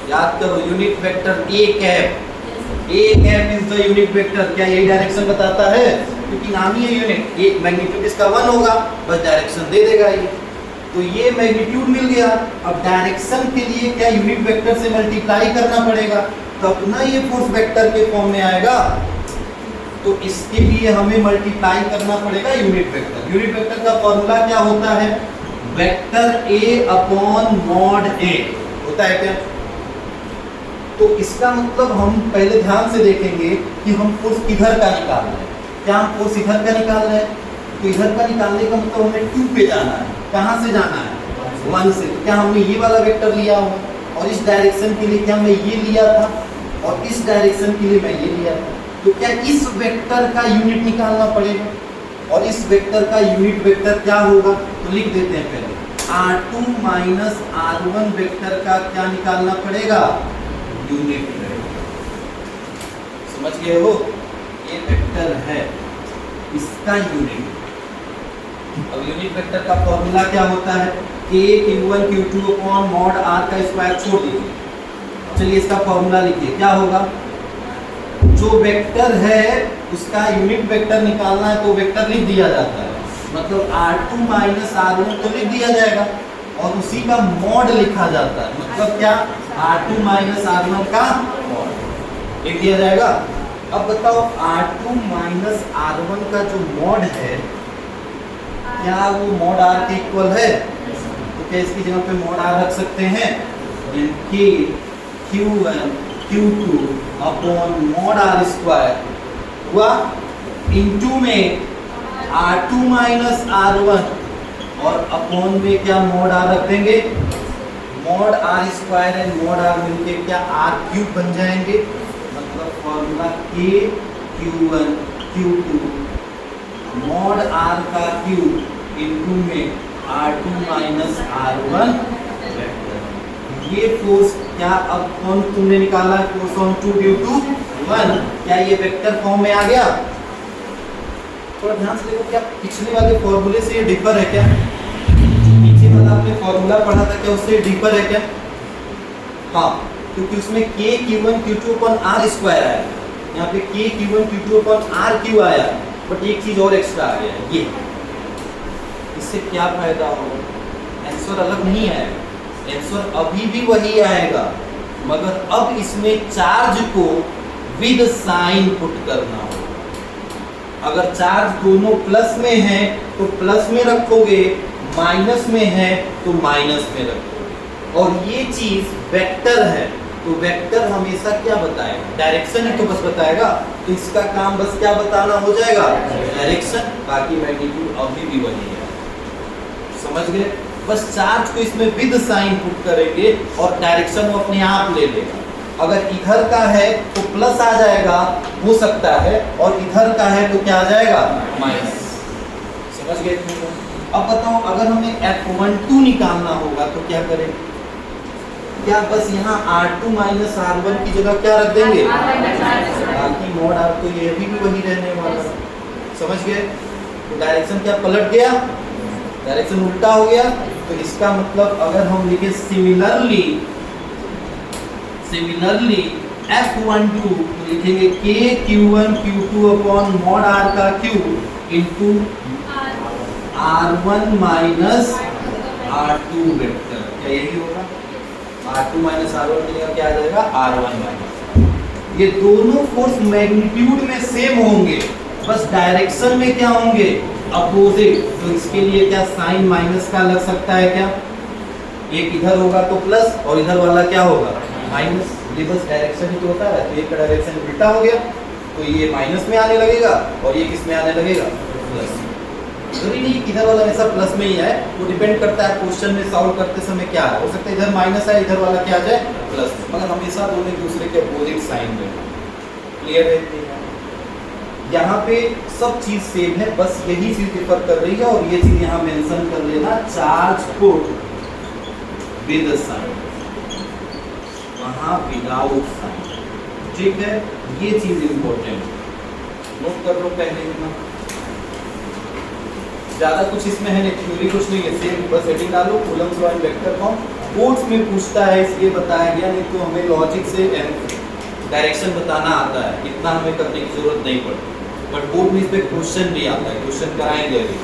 याद करो, unit vector A cap is the unit vector. क्या यही डायरेक्शन बताता है? क्योंकि नाम ही है यूनिट, ये मैग्नीट्यूड इसका 1 होगा, बस डायरेक्शन दे देगा ये। तो ये मैग्नीट्यूड मिल गया। अब डायरेक्शन के लिए क्या यूनिट वेक्टर से मल्टीप्लाई करना पड़ेगा, तब ना ये फोर्स वेक्टर के फॉर्म में आएगा। तो इसके लिए हमें मल्टीप्लाई करना पड़ेगा यूनिट वेक्टर। यूनिट वेक्टर का फॉर्मूला क्या होता है? Vector A upon mod A होता है क्या? तो इसका मतलब हम पहले ध्यान से देखेंगे कि हम फोर्स किधर का निकाल रहे हैं। क्या हम फोर्स इधर का निकाल रहे हैं? तो इधर का निकालने का मतलब हमें 2 पे जाना है। कहाँ से जाना है? 1 से। तो क्या हमने ये वाला वेक्टर लिया हो, और इस डायरेक्शन के लिए क्या मैं ये लिया था, और इस डायरेक्शन के लिए मैं ये लिया था। तो क्या इस वेक्टर का यूनिट निकालना पड़ेगा, और इस वेक्टर का यूनिट वेक्टर क्या होगा? तो लिख देते हैं पहले, R2 माइनस R1 वेक्टर का क्या निकालना पड़ेगा? Unit vector. समझ गए हो? ये वेक्टर है, इसका यूनिट। अब यूनिट वेक्टर का फॉर्मूला क्या होता है, k q1 q2 upon mod r का स्क्वायर छोड़ दीजिए। चलिए इसका फॉर्मूला लिखिए, क्या होगा, जो वेक्टर है उसका यूनिट वेक्टर निकालना है तो वेक्टर लिख दिया जाता है, मतलब r2 माइनस r1 तो लिख दिया जाएगा और उसी का मॉड लिखा जाता है, मतलब क्या, r2 माइनस r1 का मॉड लिख दिया जाएगा। अब बताओ r2 माइनस r1 का जो मॉड है क्या वो मॉड r के इक्वल है, तो क्या इसकी जगह पे मॉड r रख सकते हैं, k q1 q2 upon mod r square हुआ इनटू में r2 माइनस r1 और अपॉन में क्या मॉड r रख देंगे, mod r square and mod r मिलके क्या r क्यूब बन जाएंगे, मतलब formula k q1 q2 mod r का क्यूब इनटू में r2 माइनस r1 वेक्टर। ये फोर्स क्या अब कौन तुमने निकाला, फोर्स ऑन 2 ड्यू टू 1, क्या ये वेक्टर फॉर्म में आ गया। थोड़ा ध्यान से देखो, क्या पिछले वाले फॉर्मूले से ये डिफर है क्या, पीछे वाला आपने फॉर्मूला पढ़ा था क्या उससे डिफर है क्या, हाँ, क्योंकि उसमें k q1 q2 upon r square आया, यहाँ पे k q1 q2 upon r cube आया, बट एक चीज और एक्स्ट्रा आ गया है, ये इससे क्या फायदा होगा, आंसर अलग नहीं आएगा, आंसर अभी भी वही आएगा, मगर अब इसमें चार्ज को विद साइन पुट करना होगा। अगर चार्ज दोनों प्लस में है तो प्लस में रखोगे, माइनस में है तो माइनस में रखोगे, और ये चीज वेक्टर है तो वेक्टर हमेशा क्या बताएगा, डायरेक्शन ही तो बस बताएगा, तो इसका काम बस क्या बताना हो जाएगा, डायरेक्शन, बाकी मैग्नीट्यूड अभी भी वही है, समझ गए। बस चार्ज को इसमें विद साइन पुट करेंगे और डायरेक्शन वो अपने आप ले लेगा, अगर इधर का है तो प्लस आ जाएगा, हो सकता है, और इधर का है तो क्या आ जाएगा, माइनस, समझ गए। अब बताओ अगर हमें F12 निकालना होगा तो क्या करें, क्या बस यहाँ R2 माइनस R1 की जगह क्या रख देंगे, बाकी मॉड R तो ये भी वही रहने वाला, समझ गए। तो डायरेक्शन क्या पलट गया, डायरेक्शन उल्टा हो गया, तो इसका मतलब अगर हम लिखे सिमिलरली F12 तो लिखेंगे k q1 q2 upon mod r का cube into r1 minus r2 vector, क्या यही होगा, r2 माइनस r1 की जगह क्या आ जाएगा, r1 माइनस। ये दोनों फोर्स मैग्नीट्यूड में सेम होंगे, बस डायरेक्शन में क्या होंगे, अपोजिट, तो इसके लिए क्या साइन माइनस का लग सकता है क्या, एक इधर होगा तो प्लस और इधर वाला क्या होगा माइनस, ये बस डायरेक्शन ही तो होता है, तो एक का डायरेक्शन उल्टा हो गया तो ये माइनस में आने लगेगा और ये किस में आने लगेगा, प्लस। जरूरी नहीं इधर वाला हमेशा प्लस में ही है, वो डिपेंड करता है क्वेश्चन में सॉल्व करते समय क्या है, हो सकता है इधर माइनस है, इधर वाला क्या आ जाए प्लस, मगर हमेशा दोनों एक दूसरे के अपोजिट साइन में। क्लियर है, यहाँ पे सब चीज सेम है, बस यही चीज डिफर कर रही है, और ये चीज यहाँ मेंशन कर लेना, चार्ज पुट विद साइन, वहाँ विदाउट साइन, ठीक है, ये चीज इंपॉर्टेंट नोट कर लो पहले ही। ज्यादा कुछ इसमें है नहीं, थ्योरी कुछ नहीं है, सेम बस हेडिंग डालो, Coulomb's law and vector form, boards में पूछता है इसलिए बताया गया, नहीं तो हमें लॉजिक से डायरेक्शन बताना आता है, इतना हमें करने की जरूरत नहीं पड़ती, बट बोर्ड में इस पे क्वेश्चन भी आता है, क्वेश्चन कराएंगे अभी।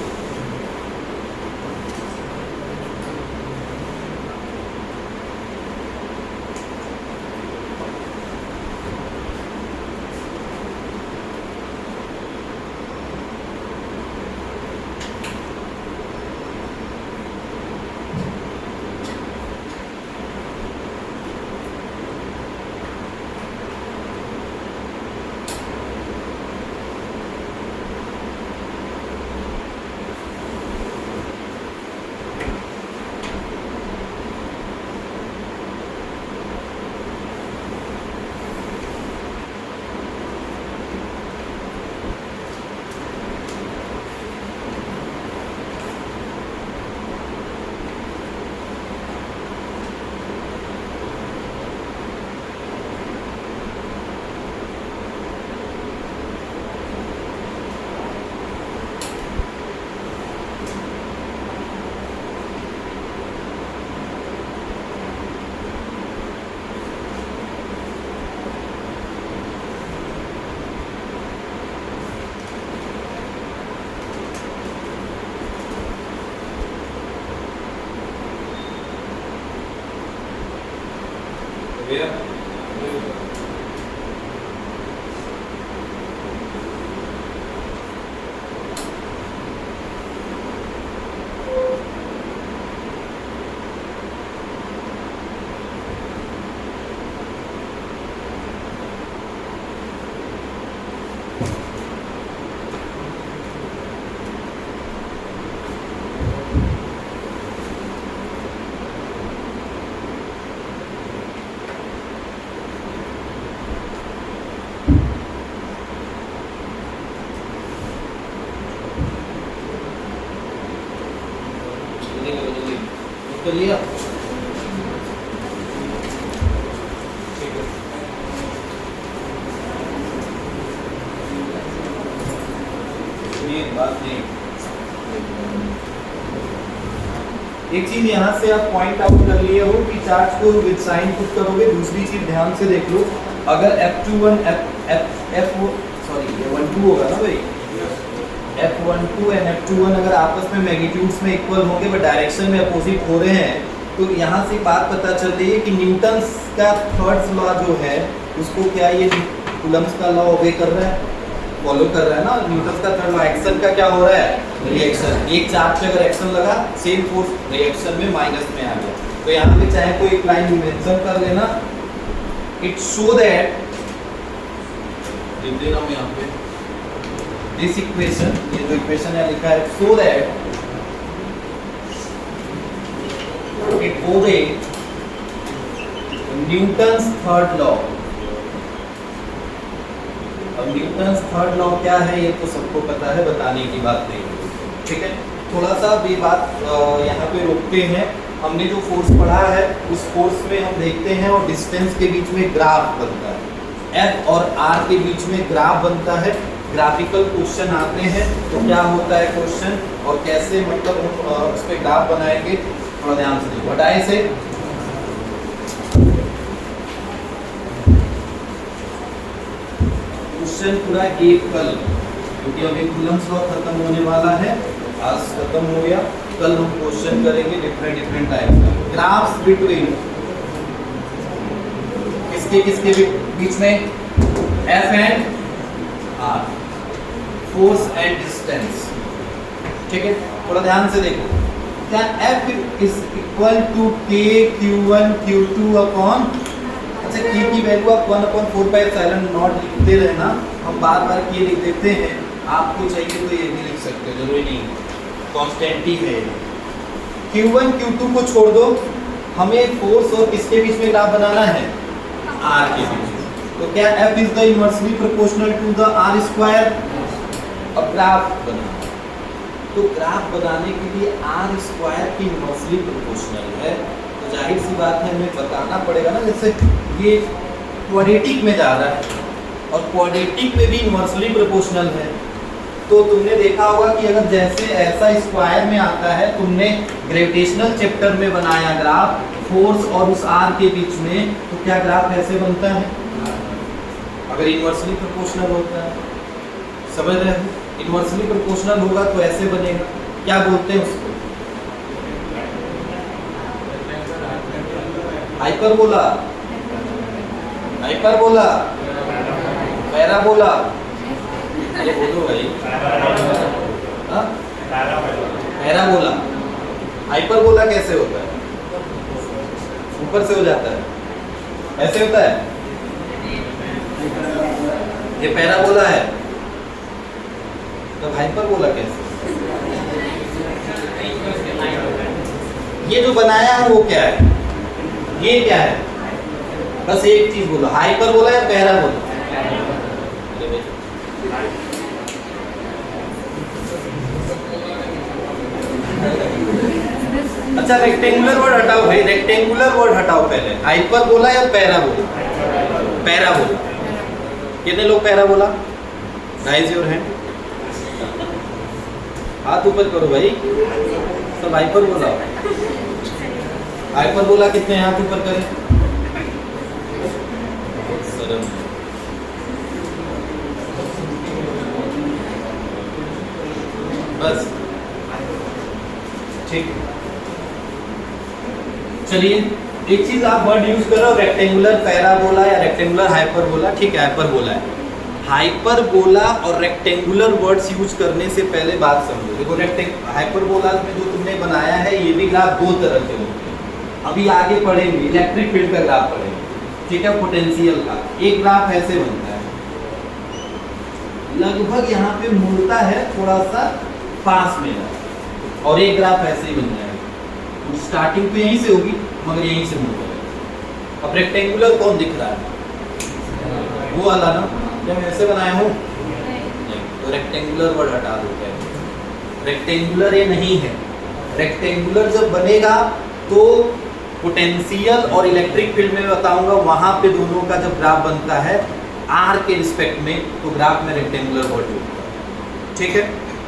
कर लिया। ये बात नहीं, एक चीज यहाँ से आप पॉइंट आउट कर लिए हो कि चार्ज को विद साइन पुट करोगे। दूसरी चीज ध्यान से देख लो, अगर F21 सॉरी F12 होगा ना भाई, F12 एंड F21 अगर आपस में मैग्नीट्यूड्स में इक्वल होंगे बट डायरेक्शन में अपोजिट हो रहे हैं, तो यहाँ से बात पता चल रही है कि न्यूटन्स का थर्ड लॉ जो है उसको क्या ये कूलम्ब्स का लॉ ओबे कर रहा है, फॉलो कर रहा है ना। न्यूटन्स का थर्ड लॉ, एक्शन का क्या हो रहा है, रिएक्शन। एक चार्ज पे अगर एक्शन लगा, सेम फोर्स रिएक्शन में माइनस में आ गया। तो यहाँ पे चाहे कोई एक लाइन मेंशन कर लेना, इट शो दैट, लिख दे रहा हूँ यहाँ पे, दिस इक्वेशन, ये जो इक्वेशन है लिखा है, show that it obey Newton's third law. अब न्यूटन्स थर्ड लॉ क्या है ये तो सबको पता है, बताने की बात नहीं है, ठीक है। थोड़ा सा ये बात यहाँ पे रोकते हैं। हमने जो फोर्स पढ़ा है उस फोर्स में हम देखते हैं और डिस्टेंस के बीच में ग्राफ बनता है, F और R के बीच में ग्राफ बनता है। ग्राफिकल क्वेश्चन आते हैं तो क्या होता है क्वेश्चन और कैसे मतलब हम उस पर ग्राफ बनाएंगे, थोड़ा ध्यान से देखो। हटाए से क्वेश्चन पूरा एक कल, क्योंकि अभी कूलम्ब्स लॉ खत्म होने वाला है, आज खत्म हो गया, कल हम क्वेश्चन करेंगे डिफरेंट टाइप का। ग्राफ्स बिटवीन किसके बीच में, F and R, force and distance, ठीक है। थोड़ा ध्यान से देखो, क्या F is equal to K Q1 Q2 upon, अच्छा K की वैल्यू आप 1/4πε0 लिखते रहना, हम बार बार K लिख देते हैं, आपको चाहिए तो ये भी लिख सकते हो, जरूरी नहीं, कांस्टेंट ही है। Q1 Q2 को छोड़ दो, हमें फोर्स और किसके बीच में ग्राफ बनाना है, R के बीच में। तो क्या F is the inversely proportional to the R square. अब ग्राफ बनाना, तो ग्राफ बनाने के लिए R स्क्वायर की इनवर्सली प्रोपोर्शनल है, तो जाहिर सी बात है हमें बताना पड़ेगा ना, जैसे ये क्वाड्रेटिक में जा रहा है और क्वाड्रेटिक में भी इनवर्सली प्रोपोर्शनल है। तो तुमने देखा होगा कि अगर जैसे ऐसा स्क्वायर में आता है, तुमने ग्रेविटेशनल चैप्टर में बनाया ग्राफ फोर्स और उस R के बीच में, तो क्या ग्राफ ऐसे बनता है अगर इनवर्सली प्रोपोर्शनल होता है, समझ रहे हो। इनवर्सली प्रोपोर्शनल होगा तो ऐसे बनेगा, क्या बोलते हैं उसको, हाइपरबोला, हाइपरबोला, पैराबोला, अरे बोलो भाई, हाँ पैराबोला। हाइपरबोला कैसे होता है, ऊपर से हो जाता है, ऐसे होता है, ये पैराबोला है, तो हाइपरबोला कैसे, ये जो बनाया है वो क्या है, ये क्या है, बस एक चीज बोलो, हाइपरबोला या पैराबोला। अच्छा रेक्टेंगुलर वर्ड हटाओ भाई, रेक्टेंगुलर वर्ड हटाओ पहले, हाइपरबोला या पैराबोला, पैराबोला। कितने लोग पैराबोला, राइज योर हैंड, हाथ ऊपर करो भाई, सब हाइपरबोला। हाइपरबोला कितने हाथ ऊपर करें, शर्म, बस ठीक। चलिए एक चीज आप वर्ड यूज करो, रेक्टेंगुलर पैराबोला या रेक्टेंगुलर हाइपरबोला, ठीक है हाइपरबोला है। हाइपरबोला और रेक्टेंगुलर वर्ड्स यूज करने से पहले बात समझो। देखो हाइपरबोला में जो तुमने बनाया है ये भी ग्राफ दो तरह के होते हैं, अभी आगे पढ़ेंगे, इलेक्ट्रिक फील्ड का ग्राफ पढ़ेंगे, ठीक है, पोटेंशियल का। एक ग्राफ ऐसे बनता है, लगभग यहाँ पे मुड़ता है थोड़ा सा पास में, और एक ग्राफ ऐसे ही बन जाएगा, स्टार्टिंग तो यहीं से होगी मगर यहीं से मुड़ जाएगा। अब रेक्टेंगुलर कौन दिख रहा है, वो वाला ना, क्या मैं ऐसे बनाया हूँ, तो रेक्टेंगुलर वर्ड हटा दो, रेक्टेंगुलर ये नहीं है। रेक्टेंगुलर जब बनेगा तो पोटेंशियल और इलेक्ट्रिक फील्ड में बताऊंगा, वहां पे दोनों का जब ग्राफ बनता है आर के रिस्पेक्ट में, तो ग्राफ में रेक्टेंगुलर बॉडी होता है। ठीक है,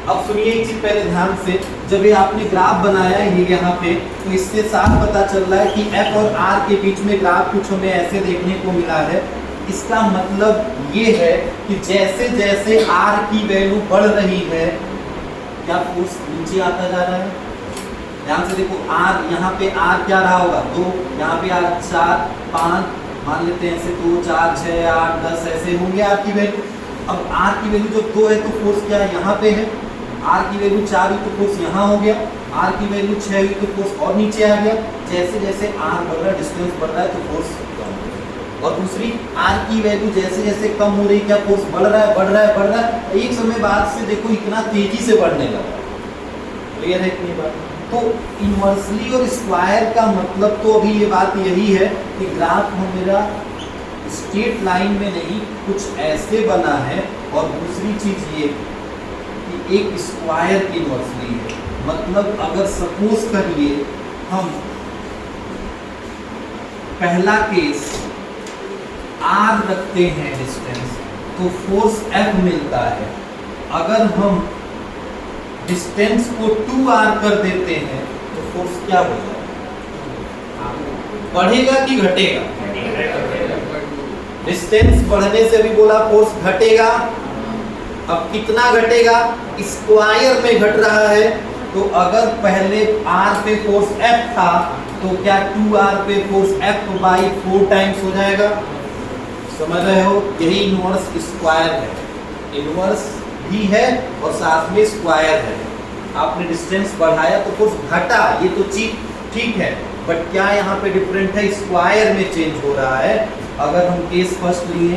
अब सुनिए एक चीज पहले ध्यान से, जब ये आपने ग्राफ बनाया है ये यहाँ पे, तो इससे साफ पता चल रहा है कि एफ और आर के बीच में ग्राफ कुछ हमें ऐसे देखने को मिला है। इसका मतलब ये है कि जैसे जैसे आर की वैल्यू बढ़ रही है, क्या फोर्स नीचे आता जा रहा है? ध्यान से देखो, आर यहाँ पे आर क्या रहा होगा 2, यहाँ पे आर 4 5, मान लेते हैं ऐसे 2 4 6 8 10 ऐसे होंगे आर की वैल्यू। अब आर की वैल्यू जब 2 है तो फोर्स क्या यहाँ पे है, आर की वैल्यू 4 हुई तो फोर्स यहाँ हो गया, आर की वैल्यू 6 हुई तो फोर्स और नीचे आ गया। जैसे जैसे आर बढ़ रहा है, डिस्टेंस बढ़ रहा है, तो फोर्स कम हो रहा है। और दूसरी आर की वैल्यू जैसे जैसे कम हो रही, क्या फोर्स बढ़ रहा है, बढ़ रहा है, बढ़ रहा है, एक समय बाद से देखो इतना तेजी से बढ़ने लगा। क्लियर है इतनी बात? तो इनवर्सली और स्क्वायर का मतलब तो अभी ये बात यही है कि ग्राफ मेरा स्ट्रेट लाइन में नहीं, कुछ ऐसे बना है। और दूसरी चीज ये कि एक स्क्वायर इनवर्सली है, मतलब अगर सपोज करिए हम पहला केस r रखते हैं डिस्टेंस, तो फोर्स F मिलता है। अगर हम डिस्टेंस को 2r कर देते हैं तो फोर्स क्या हो जाएगा? बढ़ेगा कि घटेगा? डिस्टेंस बढ़ने से भी बोला फोर्स घटेगा। अब कितना घटेगा? स्क्वायर में घट रहा है। तो अगर पहले r पे फोर्स F था तो क्या 2r पे फोर्स F बाई 4 टाइम्स हो जाएगा? समझ रहे हो? यही इनवर्स स्क्वायर है, इनवर्स भी है और साथ में स्क्वायर है। आपने डिस्टेंस बढ़ाया तो फोर्स घटा, ये तो चीज ठीक है, बट क्या यहाँ पे डिफरेंट है? स्क्वायर में चेंज हो रहा है। अगर हम केस फर्स्ट लिए,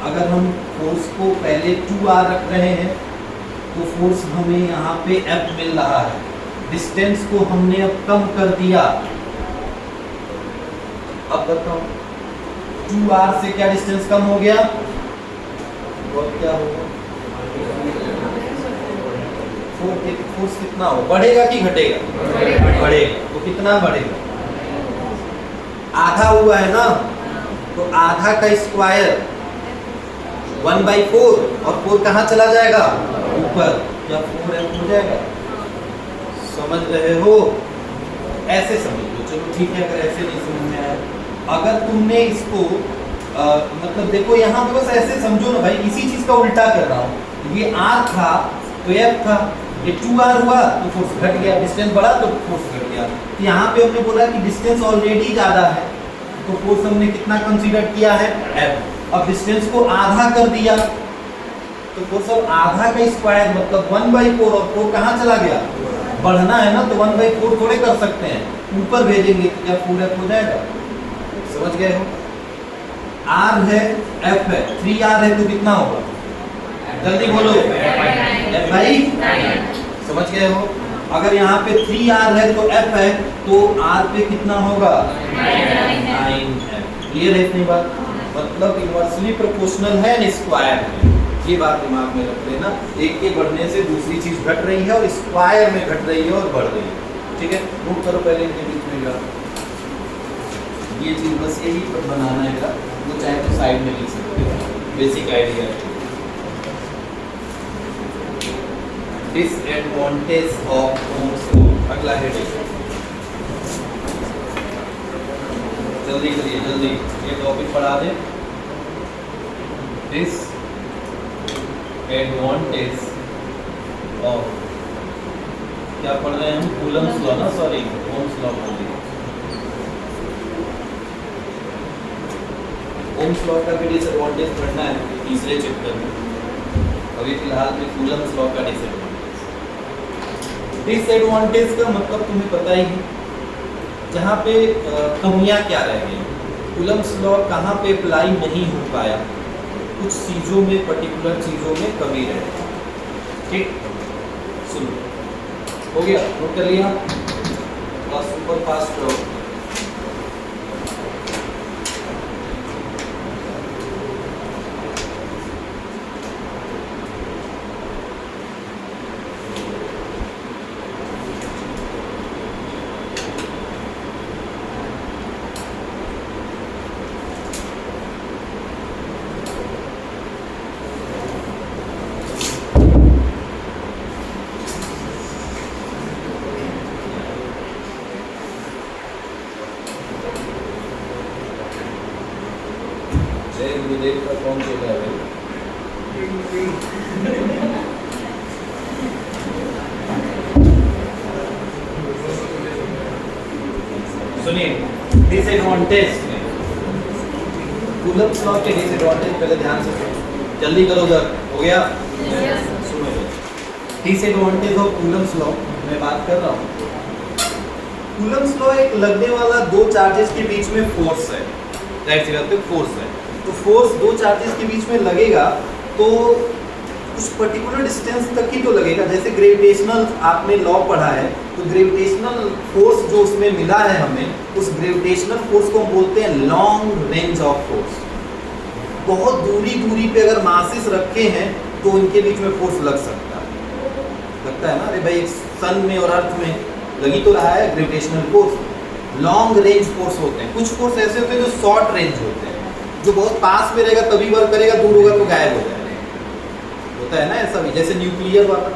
अगर हम फोर्स को पहले 2r रख रहे हैं तो फोर्स हमें यहाँ पे F मिल रहा है। डिस्टेंस को हमने अब कम कर दिया। अब बताओ 2r से क्या डिस्टेंस कम हो गया? और क्या होगा? फोर्स कितना हो? बढ़ेगा कि घटेगा? बढ़ेगा। तो कितना बढ़ेगा? आधा हुआ है ना, तो आधा का स्क्वायर 1/4, और 4 कहाँ चला जाएगा? ऊपर। क्या 4f हो जाएगा? समझ रहे हो? ऐसे समझ लो, चलो ठीक है। अगर ऐसे नहीं समझ में आया, अगर तुमने इसको मतलब देखो यहाँ पे बस ऐसे समझो ना भाई, इसी चीज का उल्टा कर रहा हूँ। ये r था तो f था, ये 2r हुआ तो फोर्स घट गया, डिस्टेंस बढ़ा तो फोर्स घट गया। तो यहाँ पे हमने बोला कि डिस्टेंस ऑलरेडी ज्यादा है, तो फोर्स हमने कितना कंसीडर किया है? f। अब डिस्टेंस को आधा कर दिया तो फोर्स अब आधा का स्क्वायर मतलब 1/4, और 4 कहाँ चला गया? बढ़ना है ना, तो 1/4 थोड़े कर सकते हैं, ऊपर भेजेंगे तो क्या 4f हो जाएगा? समझ गए हो? r है, f है, 3r है तो कितना होगा? जल्दी बोलो। f भाई, समझ गए हो? अगर यहाँ पे 3r है तो f है, तो r पे कितना होगा? 9f। क्लियर है इतनी बात? मतलब इनवर्सली प्रोपोर्शनल है न स्क्वायर में, ये बात दिमाग में रख लेना। एक के बढ़ने से दूसरी चीज घट रही है और स्क्वायर में घट रही है और बढ़ रही है। ठीक है, नोट करो पहले इनके बीच में ग्राफ। ये चीज बस यही पर बनाना है ग्राफ, वो चाहे तो साइड में लिख सकते हो, बेसिक आइडिया है। डिसएडवांटेज ऑफ ओम्स लॉ, अगला हेडिंग। जल्दी करिए, जल्दी ये टॉपिक पढ़ा दें। डिसएडवांटेज ऑफ, क्या पढ़ रहे हैं हम? कूलम्स लॉ ना, सॉरी ओम्स लॉ बोल दिया। ओम्स लॉ का भी डिसएडवांटेज पढ़ना है तीसरे चैप्टर में। अभी फिलहाल में कूलम्स लॉ का डिसएडवांटेज का मतलब तुम्हें पता ही है, जहाँ पे कमियाँ क्या रह गई। कूलम्स लॉ कहाँ पे अप्लाई नहीं हो पाया? कुछ चीज़ों में, पर्टिकुलर चीज़ों में कमी रह गई। ठीक, सुनो, हो गया? नोट कर लिया? बस सुपर फास्ट रहो। देर का कौन चल रहा है भाई? सुनिए, डिसएडवांटेज कूलम्ब्स लॉ के डिसएडवांटेज पहले ध्यान से सुनो, जल्दी करो सर, हो गया? सुनो, डिसएडवांटेज ऑफ कूलम्ब्स लॉ मैं बात कर रहा हूँ। कूलम्ब्स लॉ एक लगने वाला दो चार्जेस के बीच में फोर्स है, राइट सी बात है, फोर्स है। तो फोर्स दो चार्जेस के बीच में लगेगा तो उस पर्टिकुलर डिस्टेंस तक ही तो लगेगा। जैसे ग्रेविटेशनल आपने लॉ पढ़ा है, तो ग्रेविटेशनल फोर्स जो उसमें मिला है हमें, उस ग्रेविटेशनल फोर्स को हम बोलते हैं लॉन्ग रेंज ऑफ फोर्स। बहुत दूरी पे अगर मासेस रखे हैं तो इनके बीच में फोर्स लग सकता है, लगता है ना? अरे भाई, सन में और अर्थ में लगी तो रहा है gravitational force. Long range force होते हैं। कुछ फोर्स ऐसे होते हैं जो शॉर्ट रेंज होते हैं, जो बहुत पास में रहेगा तभी वर्क करेगा, दूर होगा तो गायब हो जाएगा, होता है ना ऐसा भी। जैसे न्यूक्लियर वाला,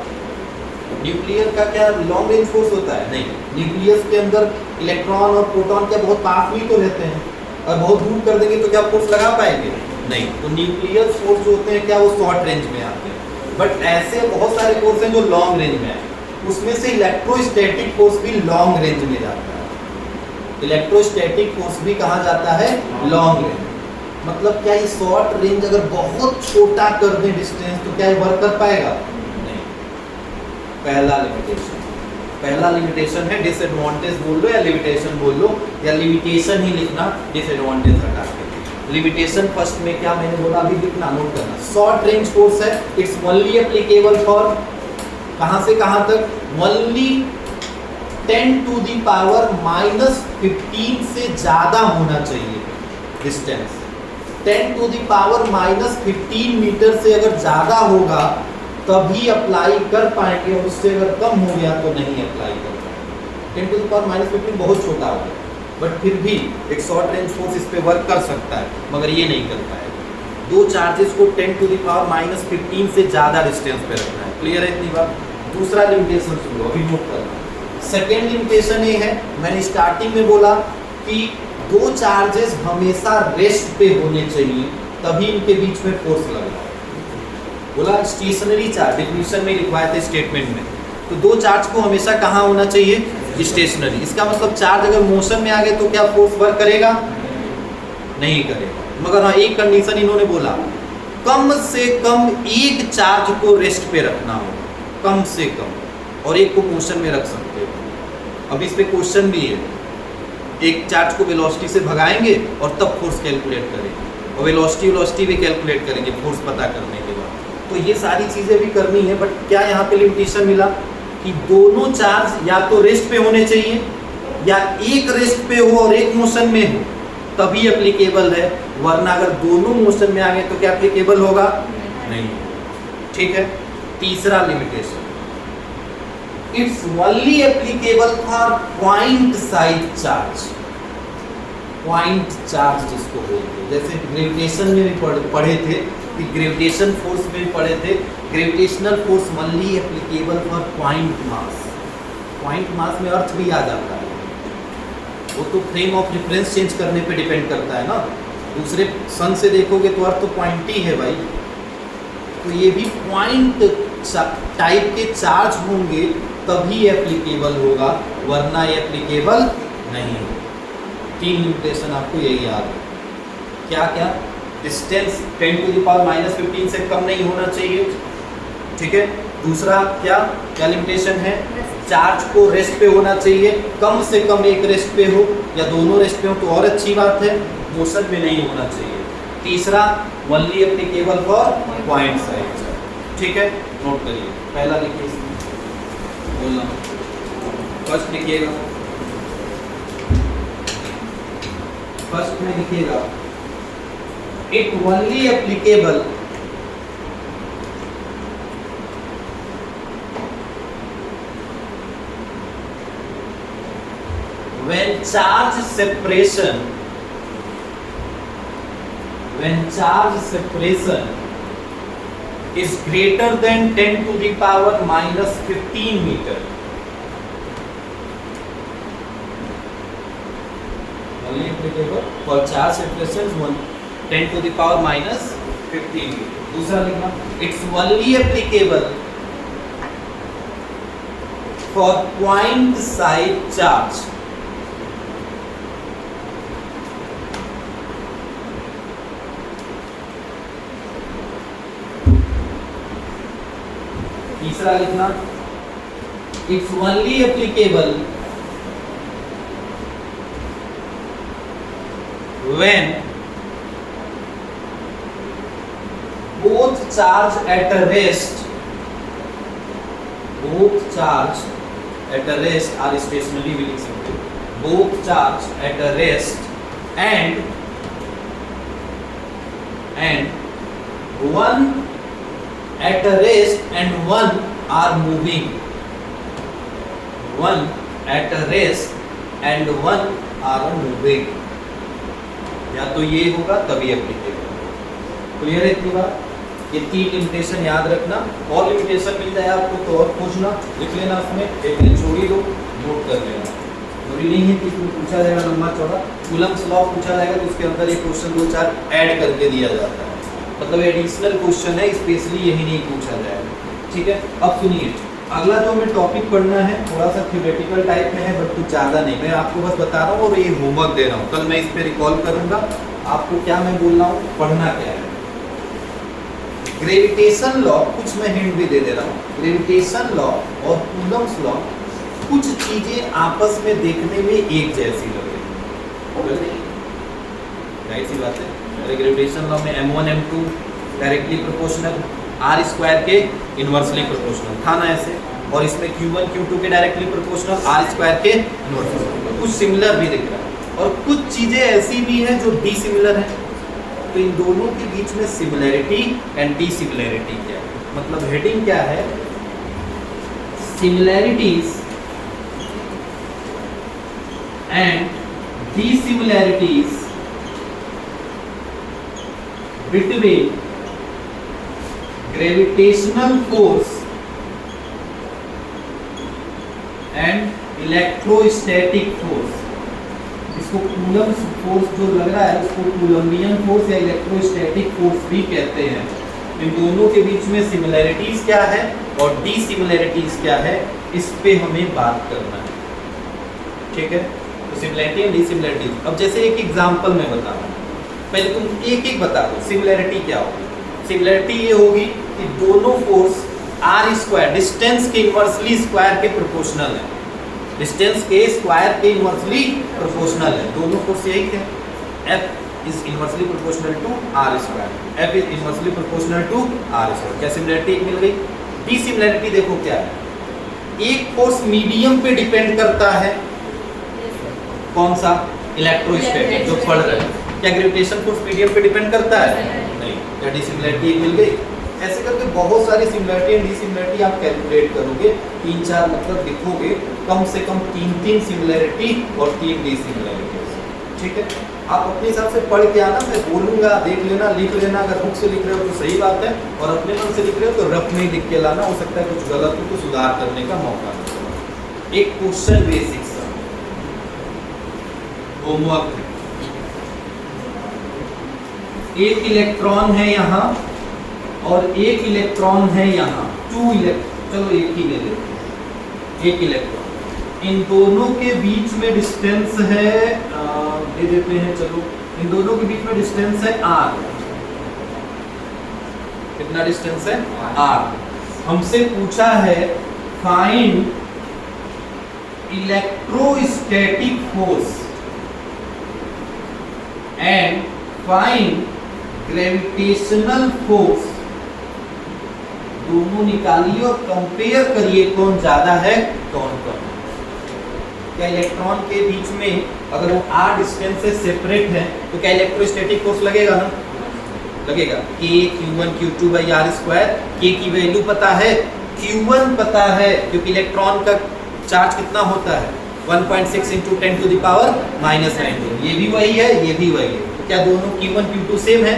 न्यूक्लियर का क्या लॉन्ग रेंज फोर्स होता है? नहीं। न्यूक्लियस के अंदर इलेक्ट्रॉन और प्रोटॉन क्या बहुत पास में ही तो रहते हैं, और बहुत दूर कर देंगे तो क्या फोर्स लगा पाएंगे? नहीं। तो न्यूक्लियर फोर्स जो होते हैं क्या वो शॉर्ट रेंज में आते हैं। बट ऐसे बहुत सारे फोर्स हैं जो लॉन्ग रेंज में है। उसमें से इलेक्ट्रोस्टैटिक फोर्स भी लॉन्ग रेंज में जाता है। इलेक्ट्रोस्टैटिक फोर्स भी कहा जाता है लॉन्ग रेंज। मतलब क्या ये शॉर्ट रेंज अगर बहुत छोटा कर दें डिस्टेंस तो क्या ये वर्क कर पाएगा? नहीं। पहला लिमिटेशन है। डिसएडवांटेज बोल लो या लिमिटेशन बोल लो, या लिमिटेशन ही लिखना, डिसएडवांटेज हटा के। लिमिटेशन फर्स्ट में क्या मैंने बोला अभी लिखना, नोट करना। शॉर्ट रेंज फोर्स है, इट्स ओनली एप्लीकेबल फॉर कहां से कहां तक? ओनली 10⁻⁻15 से ज्यादा होना चाहिए डिस्टेंस। 10⁻⁻15 मीटर से अगर ज्यादा होगा तभी अप्लाई कर पाएंगे, और उससे अगर कम हो गया तो नहीं अप्लाई कर पाएंगे। 10⁻⁻15 बहुत छोटा हो गया, बट फिर भी एक शॉर्ट रेंज फोर्स इस पे वर्क कर सकता है, मगर ये नहीं कर पाएगा। दो चार्जेस को 10⁻⁻15 से ज्यादा डिस्टेंस पे रखना है। क्लियर है इतनी बात? दूसरा लिमिटेशन सुन लो, अभी नोट करना। सेकेंड लिमिटेशन ये है, मैंने स्टार्टिंग में बोला कि दो चार्जेस हमेशा रेस्ट पे होने चाहिए, तभी इनके बीच में फोर्स लगेगा। बोला स्टेशनरी चार्ज, डिफिनीशन में लिखवाए थे स्टेटमेंट में। तो दो चार्ज को हमेशा कहाँ होना चाहिए? स्टेशनरी। इसका मतलब चार्ज अगर मोशन में आ गए तो क्या फोर्स वर्क करेगा? नहीं करेगा। मगर हाँ, एक कंडीशन इन्होंने बोला, कम से कम एक चार्ज को रेस्ट पे रखना होगा, कम से कम, और एक को मोशन में रख सकते हो। अब इस पे क्वेश्चन भी है, एक चार्ज को वेलोसिटी से भगाएंगे और तब फोर्स कैलकुलेट करेंगे, और वेलोसिटी भी कैलकुलेट करेंगे फोर्स पता करने के बाद। तो ये सारी चीज़ें भी करनी है। बट क्या यहाँ पे लिमिटेशन मिला कि दोनों चार्ज या तो रेस्ट पे होने चाहिए, या एक रेस्ट पे हो और एक मोशन में हो, तभी एप्लीकेबल है। वरना अगर दोनों मोशन में आ गए तो क्या एप्लीकेबल होगा? नहीं। ठीक है। तीसरा limitation, it's only applicable for point size charge. Point charge जिसको बोलते हैं, जैसे ग्रेविटेशन में भी पढ़े थे कि ग्रेविटेशन फोर्स में भी पढ़े थे, gravitational force only applicable for point mass. Point mass में अर्थ भी आ जाता है, वो तो फ्रेम ऑफ रेफरेंस चेंज करने पे डिपेंड करता है ना। दूसरे सन से देखोगे तो अर्थ तो पॉइंट ही है भाई। तो ये भी पॉइंट टाइप के चार्ज होंगे तभी एप्लीकेबल होगा, वरना एप्लीकेबल नहीं होगा। 3 लिमिटेशन आपको यही याद है। क्या क्या? डिस्टेंस 10⁻⁻15 से कम नहीं होना चाहिए, ठीक है। दूसरा क्या क्या लिमिटेशन है? चार्ज को रेस्ट पे होना चाहिए, कम से कम एक रेस्ट पे हो, या दोनों रेस्ट पे हो तो और अच्छी बात है, मोशन में नहीं होना चाहिए। तीसरा only applicable for point size, ठीक है। नोट करिए, पहला लिखिए, बोलना फर्स्ट लिखिएगा, फर्स्ट में लिखिएगा it only applicable when charge separation is greater than 10⁻⁻15 meter. Only applicable for charge separation 10 to the power minus 15। दूसरा लिखना, it's only applicable for point size charge. तीसरा लिखना, it's only applicable when both charge at a rest are stationary, we लिख सकते हैं, both charge at a rest and one at a rest and one are moving, one at a rest and one are moving, या तो ये होगा तभी applicable. Clear है इतनी बात? ये 3 लिमिटेशन याद रखना, और लिमिटेशन मिल जाए आपको तो और पूछना, लिख लेना, उसमें एक दिन छोड़ी दो, नोट कर लेना। जरूरी नहीं है कि इसमें पूछा जाएगा लंबा चौड़ा, कूलम्स लॉ पूछा जाएगा तो उसके अंदर एक क्वेश्चन 2-4 ऐड करके दिया जाता है, मतलब एडिशनल क्वेश्चन है, स्पेशली यही नहीं पूछा जाएगा। ठीक है, अब सुनिए, अगला जो हमें टॉपिक पढ़ना है थोड़ा सा थ्योरेटिकल टाइप में है, बट कुछ ज़्यादा नहीं, मैं आपको बस बता रहा हूँ और ये होमवर्क दे रहा हूँ, कल मैं इस पे रिकॉल करूँगा आपको क्या मैं बोल रहा हूँ, पढ़ना क्या है। ग्रेविटेशन लॉ, कुछ मैं हिंट भी दे दे रहा हूँ, ग्रेविटेशन लॉ और कूलम्स लॉ कुछ चीजें आपस में देखने में एक जैसी लग रही है, राइट सी बात है। अरे ग्रेविटेशन लॉ में m1 m2 directly proportional, r square के इनवर्सली प्रोपोर्शनल था ना ऐसे, और इसमें q1 q2 के डायरेक्टली प्रोपोर्शनल, r स्क्वायर के इनवर्सली, कुछ सिमिलर भी दिख रहा है और कुछ चीजें ऐसी भी हैं जो डिसिमिलर हैं। तो इन दोनों के बीच में सिमिलैरिटी एंड डिसिमिलैरिटी क्या है, मतलब हेडिंग क्या है, similarities and dissimilarities between gravitational force and electrostatic force. इसको कूलम्ब फोर्स जो लग रहा है उसको कूलम्बियन फोर्स या इलेक्ट्रोस्टैटिक फोर्स भी कहते हैं। इन दोनों के बीच में सिमिलैरिटीज क्या है और डिसिमिलैरिटीज क्या है, इस पे हमें बात करना है। ठीक है, तो सिमिलैरिटी एंड डिसिमिलैरिटीज। अब जैसे एक एग्जांपल मैं बता रहा हूँ, पहले तुम एक एक बता दो सिमिलैरिटी क्या होगी। सिमिलैरिटी ये होगी कि दोनों फोर्स आर स्क्वायर डिस्टेंस के इनवर्सली स्क्वायर के प्रोपोर्शनल है, डिस्टेंस के स्क्वायर के इनवर्सली प्रोपोर्शनल है, दोनों फोर्स यही थे। F is inversely proportional to R square, F is inversely proportional to R square. क्या सिमिलैरिटी मिल गई? डिसिमिलैरिटी देखो क्या है, एक फोर्स मीडियम पे डिपेंड करता है, कौन सा? इलेक्ट्रोस्टैटिक जो पढ़ रहे हैं। क्या ग्रेविटेशन फोर्स मीडियम पे डिपेंड करता है? नहीं। क्या डिसिमिलैरिटी मिल गई? ऐसे करके बहुत सारी सिमिलैरिटी एंड डिसिमिलैरिटी आप कैलकुलेट करोगे, 3-4 मतलब दिखोगे, कम से कम 3 सिमिलैरिटी और 3 डिसिमिलैरिटी। ठीक है, आप अपने हिसाब से पढ़ के आना, मैं बोलूँगा देख लेना, लिख लेना, अगर बुक से लिख रहे हो तो सही बात है, और अपने मन से लिख रहे हो तो रफ में ही लिख के लाना, हो सकता है कुछ गलत हो तो सुधार करने का मौका मिले। एक क्वेश्चन बेसिक्स होमवर्क, एक इलेक्ट्रॉन है यहाँ और एक इलेक्ट्रॉन है यहाँ, 2 इलेक्ट्रॉन, चलो एक ही ले लेते हैं, एक इलेक्ट्रॉन, इन दोनों के बीच में डिस्टेंस है, दे देते हैं, चलो इन दोनों के बीच में डिस्टेंस है r। कितना डिस्टेंस है? r। हमसे पूछा है find electrostatic force and find gravitational force, दोनों निकालिए और कंपेयर करिए कौन ज्यादा है कौन कम। क्या इलेक्ट्रॉन के बीच में अगर वो r डिस्टेंस से सेपरेट है तो क्या इलेक्ट्रोस्टैटिक फोर्स लगेगा ना? लगेगा। k q1 q2 by r square, k की वैल्यू पता है, q1 पता है, क्योंकि इलेक्ट्रॉन का चार्ज कितना होता है 1.6 × 10 to the power -19। ये भी वही है, ये भी वही है, तो क्या दोनों q1 q2 सेम है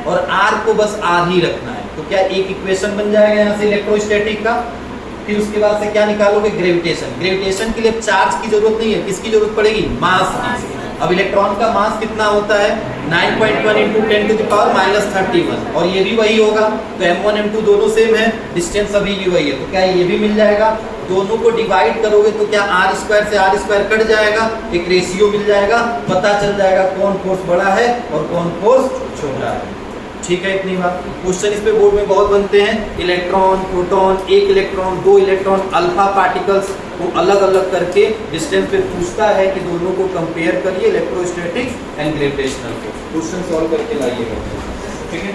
और r को बस r ही रखना है, तो क्या एक इक्वेशन बन जाएगा यहाँ से इलेक्ट्रोस्टैटिक का। फिर उसके बाद से क्या निकालोगे? ग्रेविटेशन। ग्रेविटेशन के लिए चार्ज की जरूरत नहीं है, किसकी जरूरत पड़ेगी? मास की। अब इलेक्ट्रॉन का मास कितना होता है 9.1 into 10 to the power minus 31 और ये भी वही होगा, तो m1 m2 दोनों सेम है, डिस्टेंस अभी भी वही है, तो क्या ये भी मिल जाएगा। दोनों को डिवाइड करोगे तो क्या r स्क्वायर से r स्क्वायर कट जाएगा, एक रेशियो मिल जाएगा, पता चल जाएगा कौन फोर्स बड़ा है और कौन फोर्स छोटा है। ठीक है, इतनी बात। क्वेश्चन इस पे बोर्ड में बहुत बनते हैं, इलेक्ट्रॉन, प्रोटॉन, एक इलेक्ट्रॉन, दो इलेक्ट्रॉन, अल्फा पार्टिकल्स को अलग अलग करके डिस्टेंस पे पूछता है कि दोनों को कंपेयर करिए, electrostatics and gravitational force. Question solve करके लाइएगा, ठीक है।